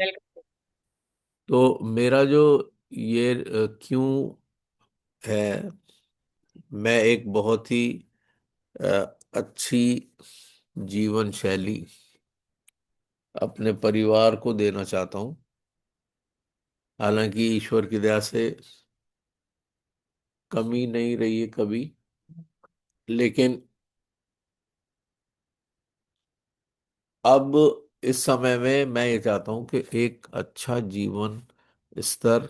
Welcome. तो मेरा जो ये क्यों है। मैं एक बहुत ही अच्छी जीवन शैली अपने परिवार को देना चाहता हूँ। हालांकि ईश्वर की दया से कमी नहीं रही है कभी, लेकिन अब इस समय में मैं ये चाहता हूँ कि एक अच्छा जीवन स्तर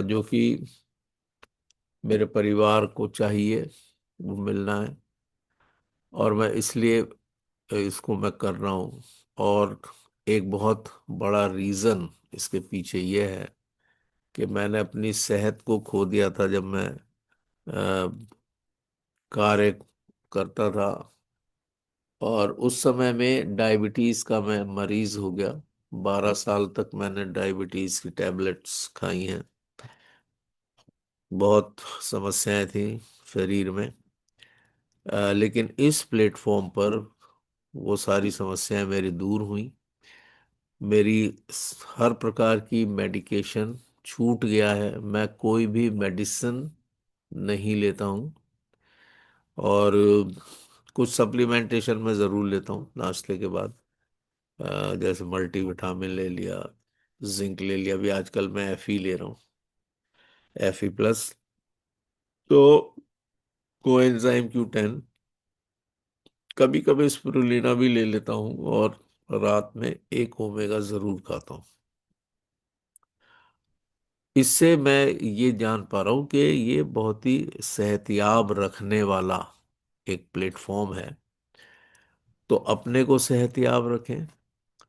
जो कि मेरे परिवार को चाहिए वो मिलना है। और मैं इसलिए इसको मैं कर रहा हूँ। और एक बहुत बड़ा रीजन इसके पीछे ये है कि मैंने अपनी सेहत को खो दिया था जब मैं कार्य करता था। और उस समय में डायबिटीज का मैं मरीज हो गया। 12 साल तक मैंने डायबिटीज की टैबलेट्स खाई हैं। बहुत समस्याएं थी शरीर में। लेकिन इस प्लेटफॉर्म पर वो सारी समस्याएं मेरी दूर हुई। मेरी हर प्रकार की मेडिकेशन छूट गया है। मैं कोई भी मेडिसिन नहीं लेता हूँ। और कुछ सप्लीमेंटेशन में ज़रूर लेता हूँ नाश्ते के बाद। जैसे मल्टीविटामिन ले लिया, जिंक ले लिया। अभी आजकल मैं एफी ले रहा हूँ, Fe+। तो कोएंजाइम Q10, कभी कभी स्पिरुलिना भी ले लेता हूँ। और रात में एक ओमेगा ज़रूर खाता हूँ। इससे मैं ये जान पा रहा हूँ कि ये बहुत ही सेहतयाब रखने वाला एक प्लेटफॉर्म है। तो अपने को सेहतयाब रखें,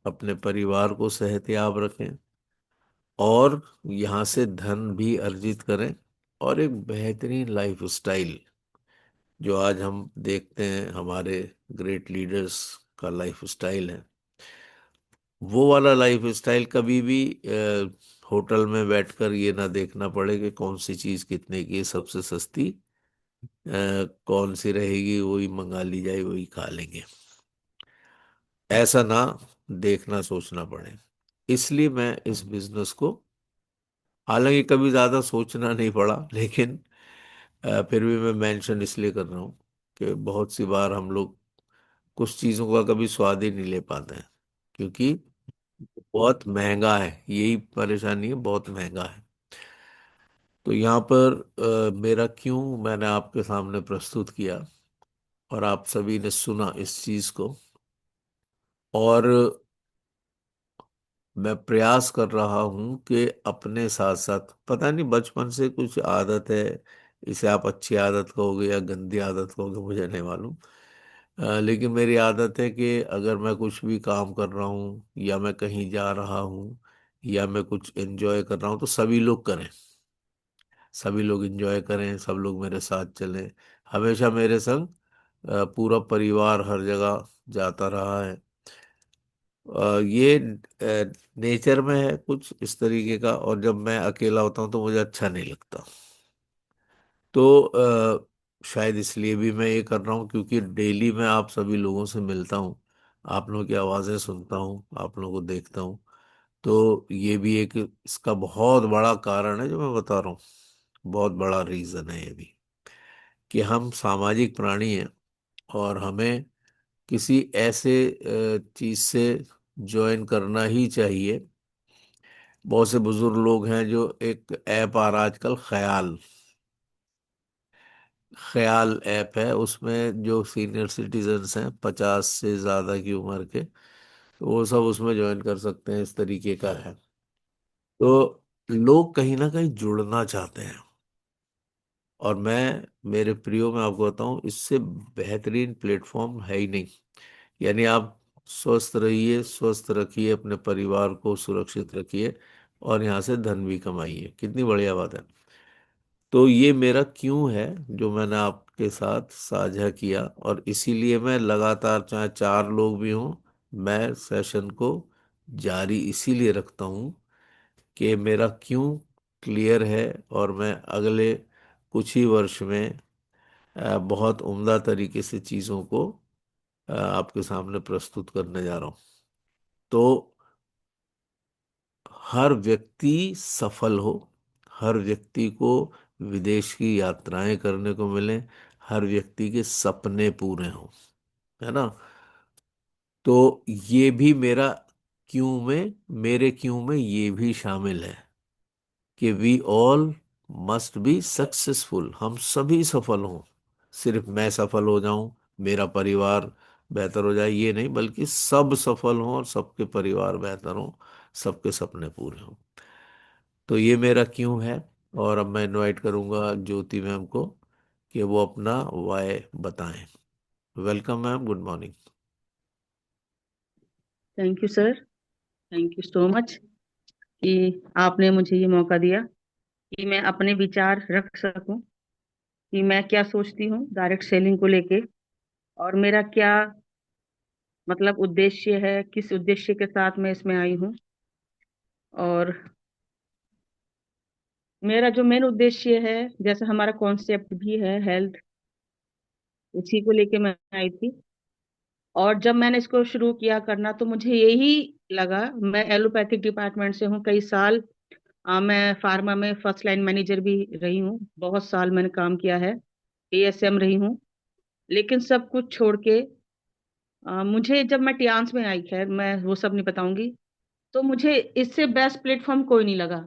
अपने परिवार को सेहतयाब रखें, और यहाँ से धन भी अर्जित करें। और एक बेहतरीन लाइफ स्टाइल जो आज हम देखते हैं हमारे ग्रेट लीडर्स का लाइफ स्टाइल है, वो वाला लाइफ स्टाइल कभी भी होटल में बैठकर ये ना देखना पड़े कि कौन सी चीज कितने की है, सबसे सस्ती कौन सी रहेगी वही मंगा ली जाए, वही खा लेंगे। ऐसा ना देखना सोचना पड़े। इसलिए मैं इस बिजनेस को, हालांकि कभी ज्यादा सोचना नहीं पड़ा, लेकिन फिर भी मैं मेंशन इसलिए कर रहा हूँ कि बहुत सी बार हम लोग कुछ चीजों का कभी स्वाद ही नहीं ले पाते हैं, क्योंकि बहुत महंगा है। यही परेशानी है, बहुत महंगा है। तो यहाँ पर मेरा क्यों मैंने आपके सामने प्रस्तुत किया, और आप सभी ने सुना इस चीज को। और मैं प्रयास कर रहा हूं कि अपने साथ साथ, पता नहीं बचपन से कुछ आदत है, इसे आप अच्छी आदत कहोगे या गंदी आदत कहोगे मुझे नहीं मालूम। लेकिन मेरी आदत है कि अगर मैं कुछ भी काम कर रहा हूँ या मैं कहीं जा रहा हूँ या मैं कुछ एंजॉय कर रहा हूँ तो सभी लोग करें, सभी लोग एंजॉय करें, सब लोग मेरे साथ चलें। हमेशा मेरे संग पूरा परिवार हर जगह जाता रहा है। ये नेचर में है कुछ इस तरीके का। और जब मैं अकेला होता हूँ तो मुझे अच्छा नहीं लगता। तो शायद इसलिए भी मैं ये कर रहा हूँ, क्योंकि डेली मैं आप सभी लोगों से मिलता हूँ, आप लोगों की आवाज़ें सुनता हूँ, आप लोगों को देखता हूँ। तो ये भी एक इसका बहुत बड़ा कारण है जो मैं बता रहा हूँ। बहुत बड़ा रीज़न है ये भी, कि हम सामाजिक प्राणी हैं। और हमें किसी ऐसे चीज से ज्वाइन करना ही चाहिए। बहुत से बुजुर्ग लोग हैं, जो एक ऐप आ रहा है आजकल, ख्याल, ख्याल ऐप है। उसमें जो सीनियर सिटीजन्स हैं 50 से ज्यादा की उम्र के, तो वो सब उसमें ज्वाइन कर सकते हैं। इस तरीके का है। तो लोग कहीं ना कहीं जुड़ना चाहते हैं। और मैं, मेरे प्रियो, में आपको बताऊं, इससे बेहतरीन प्लेटफॉर्म है ही नहीं। यानी आप स्वस्थ रहिए, स्वस्थ रखिए, अपने परिवार को सुरक्षित रखिए, और यहाँ से धन भी कमाइए। कितनी बढ़िया बात है। तो ये मेरा क्यों है जो मैंने आपके साथ साझा किया। और इसीलिए मैं लगातार, चाहे 4 लोग भी हों, मैं सेशन को जारी इसीलिए रखता हूँ कि मेरा क्यों क्लियर है। और मैं अगले कुछ ही वर्ष में बहुत उम्दा तरीके से चीज़ों को आपके सामने प्रस्तुत करने जा रहा हूँ। तो हर व्यक्ति सफल हो, हर व्यक्ति को विदेश की यात्राएं करने को मिले, हर व्यक्ति के सपने पूरे हों, है ना। तो ये भी मेरा क्यों में, मेरे क्यों में ये भी शामिल है कि we all must be successful, हम सभी सफल हों। सिर्फ मैं सफल हो जाऊं, मेरा परिवार बेहतर हो जाए, ये नहीं, बल्कि सब सफल हों और सबके परिवार बेहतर हों, सबके सपने पूरे हों। तो ये मेरा क्यों है। और अब मैं इनवाइट करूंगा ज्योति मैम को कि वो अपना वाय बताएं। Welcome ma'am, good morning. Thank you sir. Thank you so much कि आपने मुझे ये मौका दिया कि मैं अपने विचार रख सकूं कि मैं क्या सोचती हूँ डायरेक्ट सेलिंग को लेके, और मेरा क्या मतलब उद्देश्य है, किस उद्देश्य के साथ मैं इसमें आई हूँ। और मेरा जो मेन उद्देश्य है, जैसे हमारा कॉन्सेप्ट भी है हेल्थ, उसी को लेके मैं आई थी। और जब मैंने इसको शुरू किया करना तो मुझे यही लगा, मैं एलोपैथिक डिपार्टमेंट से हूँ कई साल। मैं फार्मा में फर्स्ट लाइन मैनेजर भी रही हूँ, बहुत साल मैंने काम किया है, एएसएम रही हूँ। लेकिन सब कुछ छोड़ के मुझे जब मैं टियान्स में आई, खैर मैं वो सब नहीं बताऊंगी, तो मुझे इससे बेस्ट प्लेटफॉर्म कोई नहीं लगा।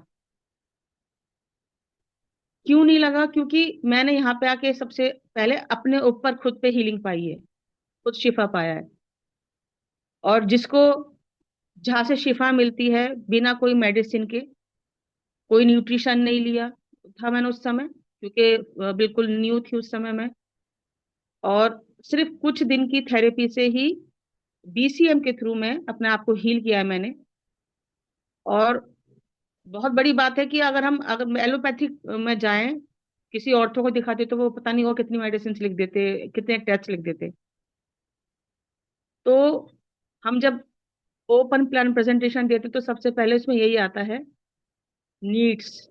क्यों नहीं लगा? क्योंकि मैंने यहाँ पे आके सबसे पहले अपने ऊपर खुद पे हीलिंग पाई है, खुद शिफा पाया है। और जिसको जहाँ से शिफा मिलती है बिना कोई मेडिसिन के, कोई न्यूट्रिशन नहीं लिया था मैंने उस समय, क्योंकि बिल्कुल न्यू थी उस समय मैं। और सिर्फ कुछ दिन की थेरेपी से ही बीसीएम के थ्रू में अपने आप को हील किया है मैंने। और बहुत बड़ी बात है कि अगर एलोपैथिक में जाएं, किसी ऑर्थो को दिखाते तो वो पता नहीं वो कितनी मेडिसिन लिख देते, कितने टेस्ट लिख देते। तो हम जब ओपन प्लान प्रेजेंटेशन देते तो सबसे पहले उसमें यही आता है, नीड्स।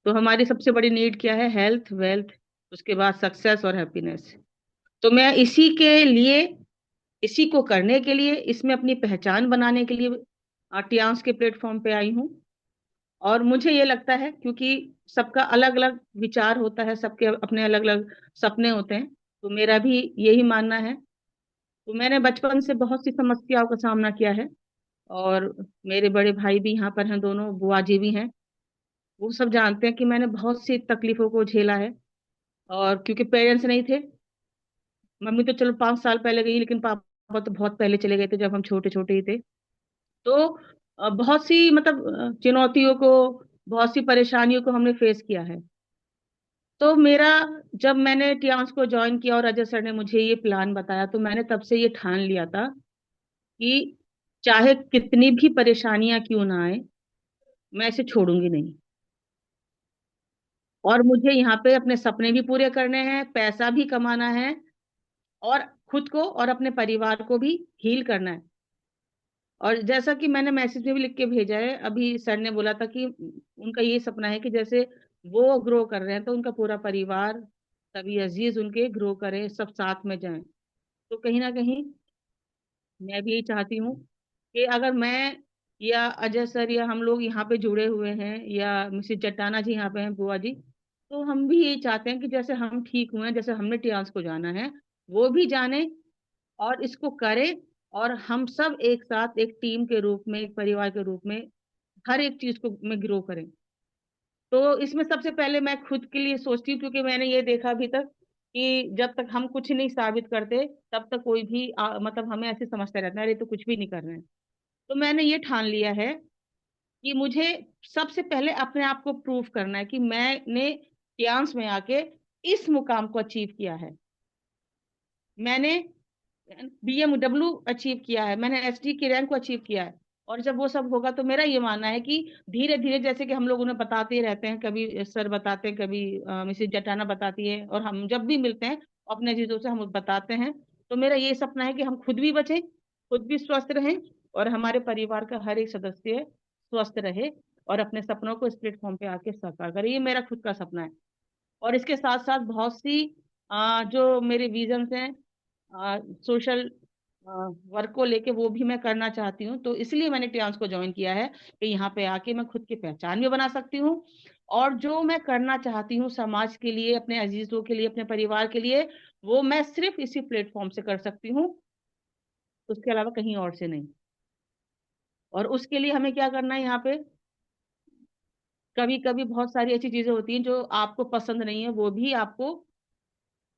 तो हमारी सबसे बड़ी नीड क्या है? हेल्थ, वेल्थ, उसके बाद सक्सेस और हैप्पीनेस। तो मैं इसी के लिए, इसी को करने के लिए, इसमें अपनी पहचान बनाने के लिए आर्टियांस के प्लेटफॉर्म पे आई हूँ। और मुझे ये लगता है क्योंकि सबका अलग अलग विचार होता है, सबके अपने अलग अलग सपने होते हैं, तो मेरा भी यही मानना है। तो मैंने बचपन से बहुत सी समस्याओं का सामना किया है। और मेरे बड़े भाई भी यहाँ पर हैं, दोनों बुआ जी भी हैं, वो सब जानते हैं कि मैंने बहुत सी तकलीफों को झेला है। और क्योंकि पेरेंट्स नहीं थे, मम्मी तो चलो 5 साल पहले गई, लेकिन पापा तो बहुत पहले चले गए थे जब हम छोटे छोटे ही थे। तो बहुत सी मतलब चुनौतियों को, बहुत सी परेशानियों को हमने फेस किया है। तो मेरा, जब मैंने टियांस को ज्वाइन किया और अजय सर ने मुझे ये प्लान बताया, तो मैंने तब से ये ठान लिया था कि चाहे कितनी भी परेशानियां क्यों ना आए, मैं इसे छोड़ूंगी नहीं। और मुझे यहाँ पे अपने सपने भी पूरे करने हैं, पैसा भी कमाना है, और खुद को और अपने परिवार को भी हील करना है। और जैसा कि मैंने मैसेज में भी लिख के भेजा है, अभी सर ने बोला था कि उनका ये सपना है कि जैसे वो ग्रो कर रहे हैं तो उनका पूरा परिवार, सभी अजीज उनके ग्रो करें, सब साथ में जाएं। तो कहीं ना कहीं मैं भी यही चाहती हूँ कि अगर मैं या अजय सर या हम लोग यहाँ पे जुड़े हुए हैं, या मिसेज जटाना जी यहाँ पे हैं, बुआ जी, तो हम भी यही चाहते हैं कि जैसे हम ठीक हुए हैं, जैसे हमने टियांस को जाना है, वो भी जाने और इसको करें। और हम सब एक साथ एक टीम के रूप में, एक परिवार के रूप में हर एक चीज को में ग्रो करें। तो इसमें सबसे पहले मैं खुद के लिए सोचती हूँ, क्योंकि मैंने ये देखा अभी तक कि जब तक हम कुछ नहीं साबित करते, तब तक कोई भी मतलब हमें ऐसे समझते रहता है, अरे तो कुछ भी नहीं कर रहे हैं। तो मैंने ये ठान लिया है कि मुझे सबसे पहले अपने आप को प्रूव करना है कि मैंने ट्रांस में आके इस मुकाम को अचीव किया है। मैंने बीएमडब्ल्यू अचीव किया है, मैंने एसडी की रैंक को अचीव किया है। और जब वो सब होगा तो मेरा ये मानना है कि धीरे धीरे, जैसे कि हम लोग उन्हें बताते ही रहते हैं, कभी सर बताते हैं, कभी मिसेज जटाना बताती है, और हम जब भी मिलते हैं अपने चीजों से हम बताते हैं। तो मेरा ये सपना है कि हम खुद भी बचें, खुद भी स्वस्थ रहें, और हमारे परिवार का हर एक सदस्य स्वस्थ रहे, और अपने सपनों को इस प्लेटफॉर्म पे आके साकार करे। ये मेरा खुद का सपना है। और इसके साथ साथ बहुत सी जो मेरे विजन्स हैं, सोशल वर्क को लेके वो भी मैं करना चाहती हूँ, तो इसलिए मैंने टियांस को ज्वाइन किया है कि यहाँ पे आके मैं खुद की पहचान भी बना सकती हूँ, और जो मैं करना चाहती हूँ समाज के लिए, अपने अजीजों के लिए, अपने परिवार के लिए, वो मैं सिर्फ इसी प्लेटफॉर्म से कर सकती हूँ, उसके अलावा कहीं और से नहीं। और उसके लिए हमें क्या करना है यहाँ पे, कभी कभी बहुत सारी ऐसी चीजें होती हैं जो आपको पसंद नहीं है, वो भी आपको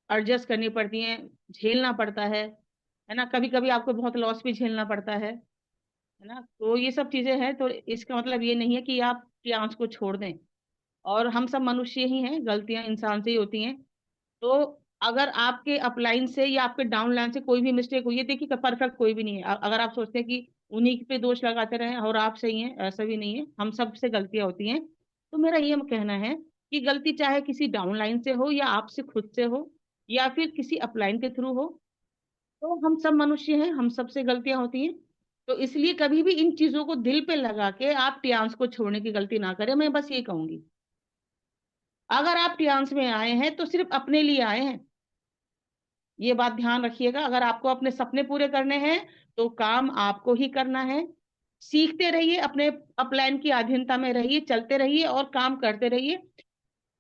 एडजस्ट करनी पड़ती हैं, झेलना पड़ता है ना। कभी कभी आपको बहुत लॉस भी झेलना पड़ता है ना। तो ये सब चीजें हैं, तो इसका मतलब ये नहीं है कि आप क्लास को छोड़ दें। और हम सब मनुष्य ही हैं, गलतियां इंसान से ही होती हैं। तो अगर आपके अपलाइन से या आपके डाउन लाइन से कोई भी मिस्टेक हुई है, देखिए परफेक्ट कोई भी नहीं है। अगर आप सोचते हैं कि उन्हीं पे दोष लगाते रहे और आप सही हैं, ऐसा भी नहीं है, हम सब से गलतियां होती हैं। तो मेरा ये कहना है कि गलती चाहे किसी डाउन लाइन से हो, या आपसे खुद से हो, या फिर किसी अपलाइन के थ्रू हो, तो हम सब मनुष्य हैं, हम सबसे गलतियां होती हैं। तो इसलिए कभी भी इन चीजों को दिल पे लगा के आप टियांस को छोड़ने की गलती ना करें, मैं बस ये कहूंगी। अगर आप टियांस में आए हैं तो सिर्फ अपने लिए आए हैं, ये बात ध्यान रखिएगा। अगर आपको अपने सपने पूरे करने हैं तो काम आपको ही करना है। सीखते रहिए, अपने अपलाइन की अधीनता में रहिए, चलते रहिए और काम करते रहिए।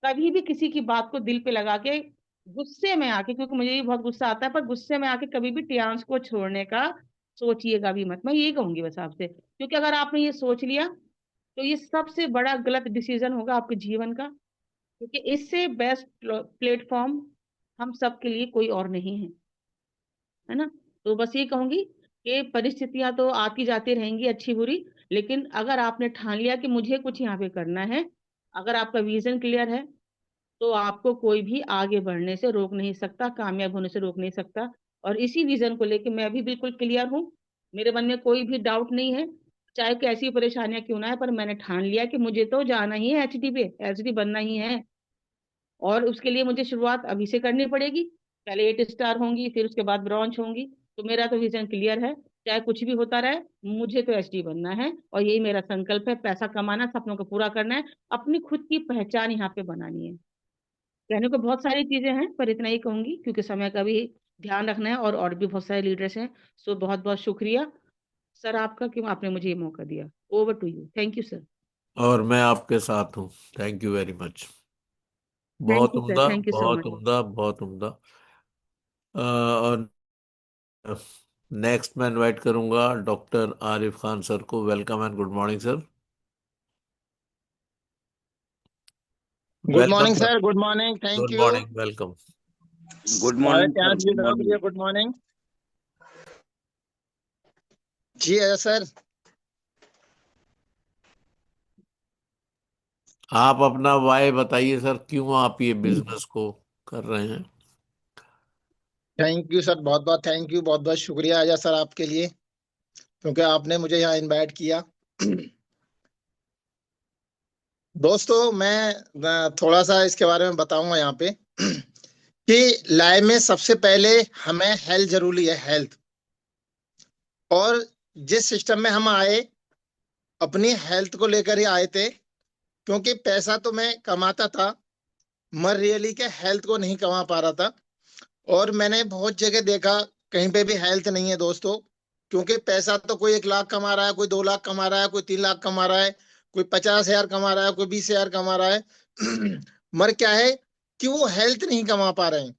कभी भी किसी की बात को दिल पे लगा के, गुस्से में आके, क्योंकि मुझे भी बहुत गुस्सा आता है, पर गुस्से में आके कभी भी टियांस को छोड़ने का सोचिएगा भी मत। मैं यही कहूंगी बस आपसे, क्योंकि अगर आपने ये सोच लिया तो ये सबसे बड़ा गलत डिसीजन होगा आपके जीवन का, क्योंकि इससे बेस्ट प्लेटफॉर्म हम सब के लिए कोई और नहीं है, है ना। तो बस ये कहूंगी कि परिस्थितियां तो आती जाती रहेंगी, अच्छी बुरी, लेकिन अगर आपने ठान लिया कि मुझे कुछ यहाँ पे करना है, अगर आपका विजन क्लियर है, तो आपको कोई भी आगे बढ़ने से रोक नहीं सकता, कामयाब होने से रोक नहीं सकता। और इसी विजन को लेके मैं भी बिल्कुल क्लियर हूँ, मेरे मन में कोई भी डाउट नहीं है, चाहे कैसी परेशानियां क्यों ना है, पर मैंने ठान लिया कि मुझे तो जाना ही है एचडी पे, एचडी बनना ही है। और उसके लिए मुझे शुरुआत अभी से करनी पड़ेगी। पहले 8 स्टार होंगी, फिर उसके बाद ब्रॉन्ज होंगी। तो मेरा तो विजन क्लियर है, चाहे कुछ भी होता रहे, मुझे तो एचडी बनना है, और यही मेरा संकल्प है। पैसा कमाना, सपनों को पूरा करना है, अपनी खुद की पहचान यहाँ पे बनानी है। कहने को बहुत सारी चीजें हैं, पर इतना ही कहूंगी क्योंकि समय का भी ध्यान रखना है, और भी बहुत सारे लीडर्स हैं। सो बहुत बहुत शुक्रिया सर आपका कि आपने मुझे ये मौका दिया। Over to you, thank you sir. और मैं आपके साथ हूँ। Thank you very much. Thank बहुत यू सर, उम्दा, थैंक यू सो बहुत मच। उम्दा, बहुत उम्दा। और नेक्स्ट मैं इनवाइट करूंगा डॉक्टर आरिफ खान सर को। Welcome and good morning sir. Good welcome morning sir. Sir, good morning, thank good you. Morning, welcome. Good और मॉर्निंग सर, चांस भी गुड दो के लिए मॉर्निंग। गुड मॉर्निंग जी। सर आप अपना वाय बताइए सर, क्यों आप ये बिजनेस को कर रहे हैं। थैंक यू सर, बहुत बहुत थैंक यू, बहुत बहुत शुक्रिया आजा सर आपके लिए, क्योंकि आपने मुझे यहाँ इनवाइट किया। दोस्तों मैं थोड़ा सा इसके बारे में बताऊंगा यहाँ पे कि लाइफ में सबसे पहले हमें हेल्थ जरूरी है, हेल्थ। और जिस सिस्टम में हम आए, अपनी हेल्थ को लेकर ही आए थे, क्योंकि पैसा तो मैं कमाता था, मगर रियली के हेल्थ को नहीं कमा पा रहा था। और मैंने बहुत जगह देखा, कहीं पे भी हेल्थ नहीं है दोस्तों। क्योंकि पैसा तो कोई 1 लाख कमा रहा है, कोई 2 लाख कमा रहा है, कोई 3 लाख कमा रहा है, कोई 50,000 कमा रहा है, कोई 20,000 कमा रहा है। मगर क्या है कि वो हेल्थ नहीं कमा पा रहे हैं।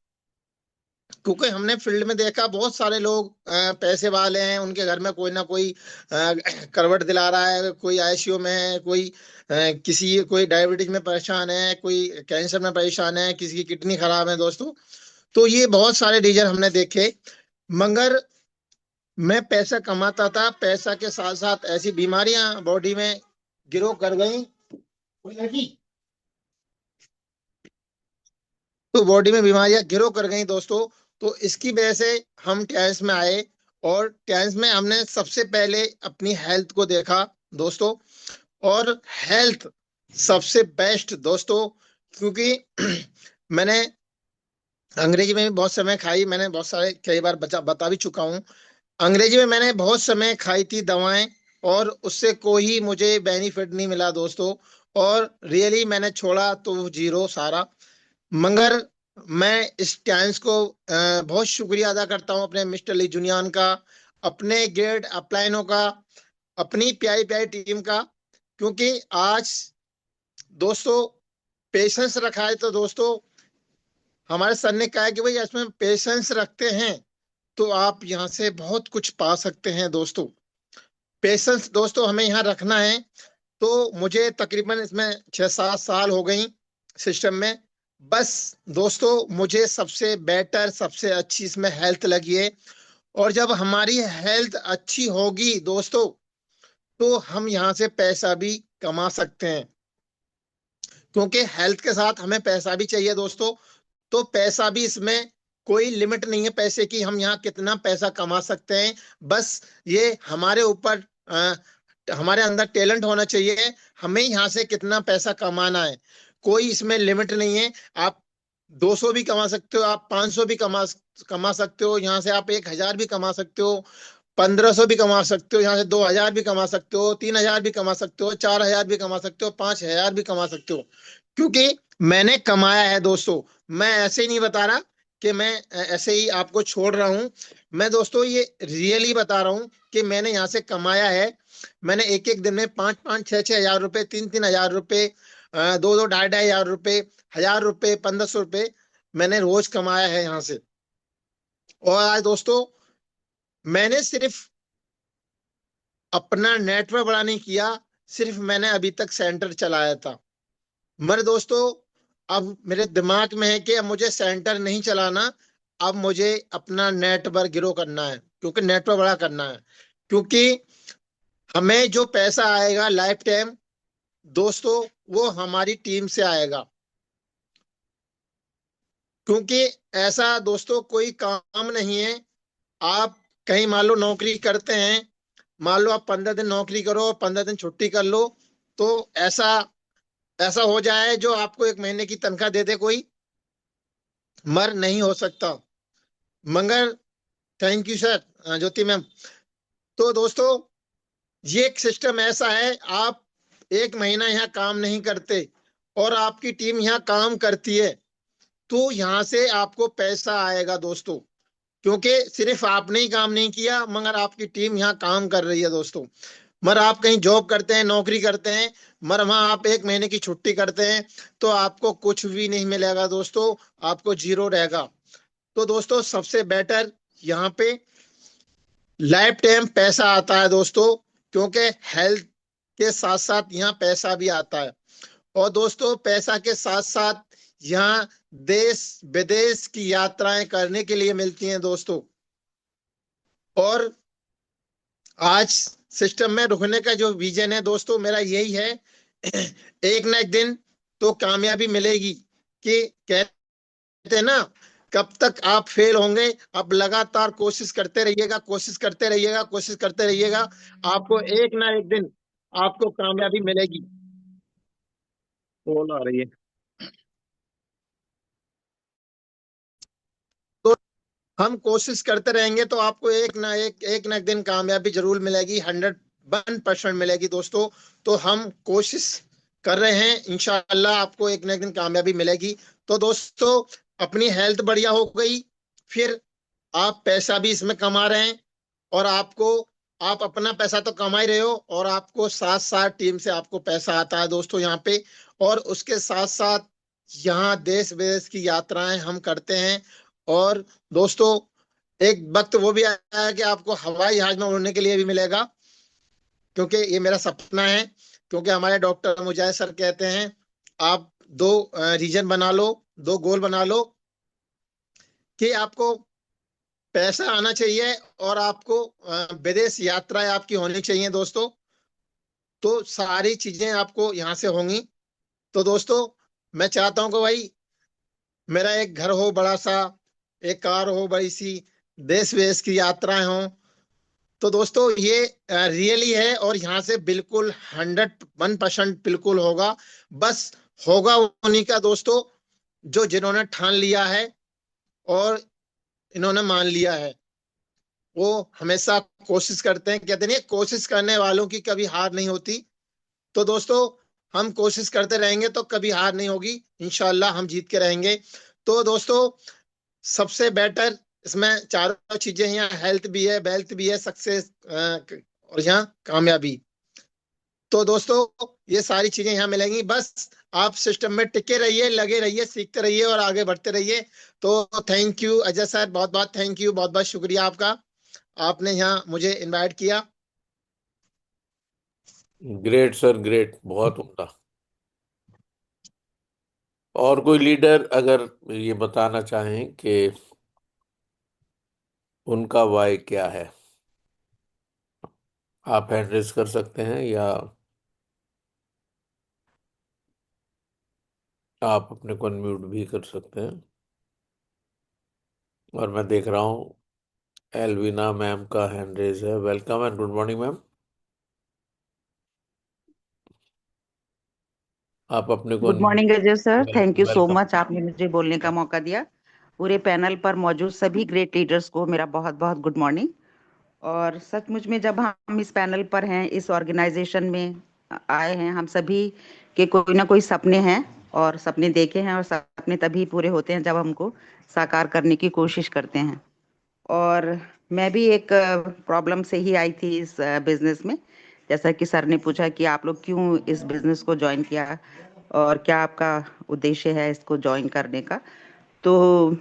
क्योंकि हमने फील्ड में देखा, बहुत सारे लोग पैसे वाले हैं, उनके घर में कोई ना कोई करवट दिला रहा है, कोई आईसीयू में है, कोई डायबिटीज में परेशान है, कोई कैंसर में परेशान है, किसी की किडनी खराब है दोस्तों। तो ये बहुत सारे रीजन हमने देखे। मगर मैं पैसा कमाता था, पैसा के साथ साथ ऐसी बीमारियां बॉडी में गिरो कर गई, तो बॉडी में बीमारियां गिरो कर गई दोस्तों। तो इसकी वजह से हम टेंस में आए, और टेंस में हमने सबसे पहले अपनी हेल्थ को देखा दोस्तों। और हेल्थ सबसे बेस्ट दोस्तों, क्योंकि मैंने अंग्रेजी में भी बहुत समय खाई, मैंने बहुत सारे कई बार बता भी चुका हूँ। अंग्रेजी में मैंने बहुत समय खाई थी दवाएं, और उससे कोई मुझे बेनिफिट नहीं मिला दोस्तों। और रियली मैंने छोड़ा तो जीरो सारा। मगर मैं इस टाइम्स को बहुत शुक्रिया अदा करता हूँ अपने मिस्टर ली जुनियान का, अपने ग्रेड अपलाइनों का, अपनी प्यारी प्यारी टीम का। क्योंकि आज दोस्तों पेशेंस रखा है तो दोस्तों हमारे सर ने कहा है कि भाई इसमें पेशेंस रखते हैं तो आप यहाँ से बहुत कुछ पा सकते हैं दोस्तों। पेशेंस दोस्तों हमें यहाँ रखना है। तो मुझे तकरीबन इसमें 6-7 साल हो गई सिस्टम में। बस दोस्तों मुझे सबसे बेटर, सबसे अच्छी इसमें हेल्थ लगी है। और जब हमारी हेल्थ अच्छी होगी दोस्तों तो हम यहाँ से पैसा भी कमा सकते हैं। क्योंकि हेल्थ के साथ हमें पैसा भी चाहिए दोस्तों। तो पैसा भी इसमें कोई लिमिट नहीं है पैसे की, हम यहाँ कितना पैसा कमा सकते हैं। बस ये हमारे ऊपर हमारे अंदर टैलेंट होना चाहिए, हमें यहाँ से कितना पैसा कमाना है। कोई इसमें लिमिट नहीं है। आप 200 भी कमा सकते हो, आप 500 भी कमा सकते हो, यहाँ से आप 1,000 भी कमा सकते हो, 1,500 भी कमा सकते हो, यहाँ से 2,000 भी कमा सकते हो, 3,000 भी कमा सकते हो, 4,000 भी कमा सकते हो, 5,000 भी कमा सकते हो। क्योंकि मैंने कमाया है दोस्तों। मैं ऐसे ही नहीं बता रहा कि मैं ऐसे ही आपको छोड़ रहा हूं। मैं दोस्तों ये रियली बता रहा हूं कि मैंने यहाँ से कमाया है। मैंने एक एक दिन में 5-5, 6-6 हजार रुपए, 3-3 हजार रुपए, 2-2, 2,500 रुपए, 1,000 रुपए, 1,500 रुपए मैंने रोज कमाया है यहाँ से। और आज दोस्तों मैंने सिर्फ अपना नेटवर्क बड़ा नहीं किया, सिर्फ मैंने अभी तक सेंटर चलाया था। मेरे दोस्तों अब मेरे दिमाग में है कि अब मुझे सेंटर नहीं चलाना, अब मुझे अपना नेटवर्क ग्रो करना है, क्योंकि नेटवर्क बड़ा करना है। क्योंकि हमें जो पैसा आएगा लाइफ टाइम दोस्तों वो हमारी टीम से आएगा। क्योंकि ऐसा दोस्तों कोई काम नहीं है। आप कहीं मान लो नौकरी करते हैं, मान लो आप 15 दिन नौकरी करो, 15 दिन छुट्टी कर लो, तो ऐसा ऐसा हो जाए जो आपको 1 महीने की तनख्वाह दे दे कोई, मर नहीं हो सकता। मगर thank you sir, Jyoti ma'am. तो दोस्तों ये एक सिस्टम ऐसा है, आप 1 महीना यहाँ काम नहीं करते और आपकी टीम यहाँ काम करती है तो यहाँ से आपको पैसा आएगा दोस्तों। क्योंकि सिर्फ आपने ही काम नहीं किया, मगर आपकी टीम यहाँ काम कर रही है दोस्तों। मगर आप कहीं जॉब करते हैं, नौकरी करते हैं, मगर वहां आप 1 महीने की छुट्टी करते हैं तो आपको कुछ भी नहीं मिलेगा दोस्तों, आपको जीरो रहेगा। तो दोस्तों सबसे बेटर यहाँ पे लाइफ टाइम पैसा आता है दोस्तों। क्योंकि हेल्थ के साथ साथ यहाँ पैसा भी आता है। और दोस्तों पैसा के साथ साथ यहाँ देश विदेश की यात्राएं करने के लिए मिलती हैं दोस्तों। और आज सिस्टम में रुकने का जो विजन है दोस्तों मेरा यही है, एक ना एक दिन तो कामयाबी मिलेगी। कि कहते हैं ना, कब तक आप फेल होंगे, आप लगातार कोशिश करते रहिएगा, कोशिश करते रहिएगा, कोशिश करते रहिएगा, आपको एक ना एक दिन आपको कामयाबी मिलेगी। कॉल आ रही है। तो हम कोशिश करते रहेंगे तो आपको एक ना एक दिन कामयाबी जरूर मिलेगी, 101% मिलेगी दोस्तों। तो हम कोशिश कर रहे हैं, इंशाअल्लाह आपको एक ना एक दिन कामयाबी मिलेगी। तो दोस्तों अपनी हेल्थ बढ़िया हो गई, फिर आप पैसा भी इसमें कमा रहे हैं। और आपको, आप अपना पैसा तो कमा ही रहे हो और आपको साथ साथ टीम से आपको पैसा आता है दोस्तों यहाँ पे। और उसके साथ साथ यहाँ देश विदेश की यात्राएं हम करते हैं। और दोस्तों एक वक्त वो भी आया है कि आपको हवाई जहाज में उड़ने के लिए भी मिलेगा, क्योंकि ये मेरा सपना है। क्योंकि हमारे डॉक्टर मुजाहिद सर कहते हैं आप दो रीजन बना लो, दो गोल बना लो, कि आपको पैसा आना चाहिए और आपको विदेश यात्राएं आपकी होनी चाहिए दोस्तों। तो सारी चीजें आपको यहाँ से होंगी। तो दोस्तों मैं चाहता हूँ कि भाई मेरा एक घर हो बड़ा सा, एक कार हो बड़ी सी, देश विदेश की यात्राएं हो। तो दोस्तों ये रियली है और यहाँ से बिल्कुल 101% बिल्कुल होगा। बस होगा उन्हीं का दोस्तों जो जिन्होंने ठान लिया है और इन्होंने मान लिया है। वो हमेशा कोशिश करते हैं, कहते नहीं कोशिश करने वालों की कभी हार नहीं होती। तो दोस्तों हम कोशिश करते रहेंगे तो कभी हार नहीं होगी, इंशाल्लाह हम जीत के रहेंगे। तो दोस्तों सबसे बेटर इसमें चारों चीजें हैं, यहाँ हेल्थ भी है, वेल्थ भी है, सक्सेस और यहाँ कामयाबी। तो दोस्तों ये सारी चीजें यहाँ मिलेंगी, बस आप सिस्टम में टिके रहिए, लगे रहिए, सीखते रहिए और आगे बढ़ते रहिए। तो थैंक यू अजय सर, बहुत बहुत थैंक यू, बहुत बहुत शुक्रिया आपका, आपने यहाँ मुझे इनवाइट किया। ग्रेट सर, ग्रेट, बहुत उम्दा। और कोई लीडर अगर ये बताना चाहें कि उनका वाई क्या है, आप हैंड रेज कर सकते हैं, या आप अपने को अनम्यूट भी कर सकते हैं। और मैं देख रहा हूँ एलवीना मैम का हैंड रेज है। Welcome and good morning ma'am, आप अपने को good morning Ajay sir, thank you so welcome. Much, आपने मुझे बोलने का मौका दिया। पूरे पैनल पर मौजूद सभी ग्रेट लीडर्स को मेरा बहुत बहुत गुड मॉर्निंग। और सचमुच में जब हम इस पैनल पर हैं, इस ऑर्गेनाइजेशन में आए हैं, हम सभी के कोई ना कोई सपने हैं और सपने देखे हैं, और सपने तभी पूरे होते हैं जब हमको साकार करने की कोशिश करते हैं। और मैं भी एक प्रॉब्लम से ही आई थी इस बिजनेस में। जैसा कि सर ने पूछा कि आप लोग क्यों इस बिजनेस को ज्वाइन किया और क्या आपका उद्देश्य है इसको ज्वाइन करने का। तो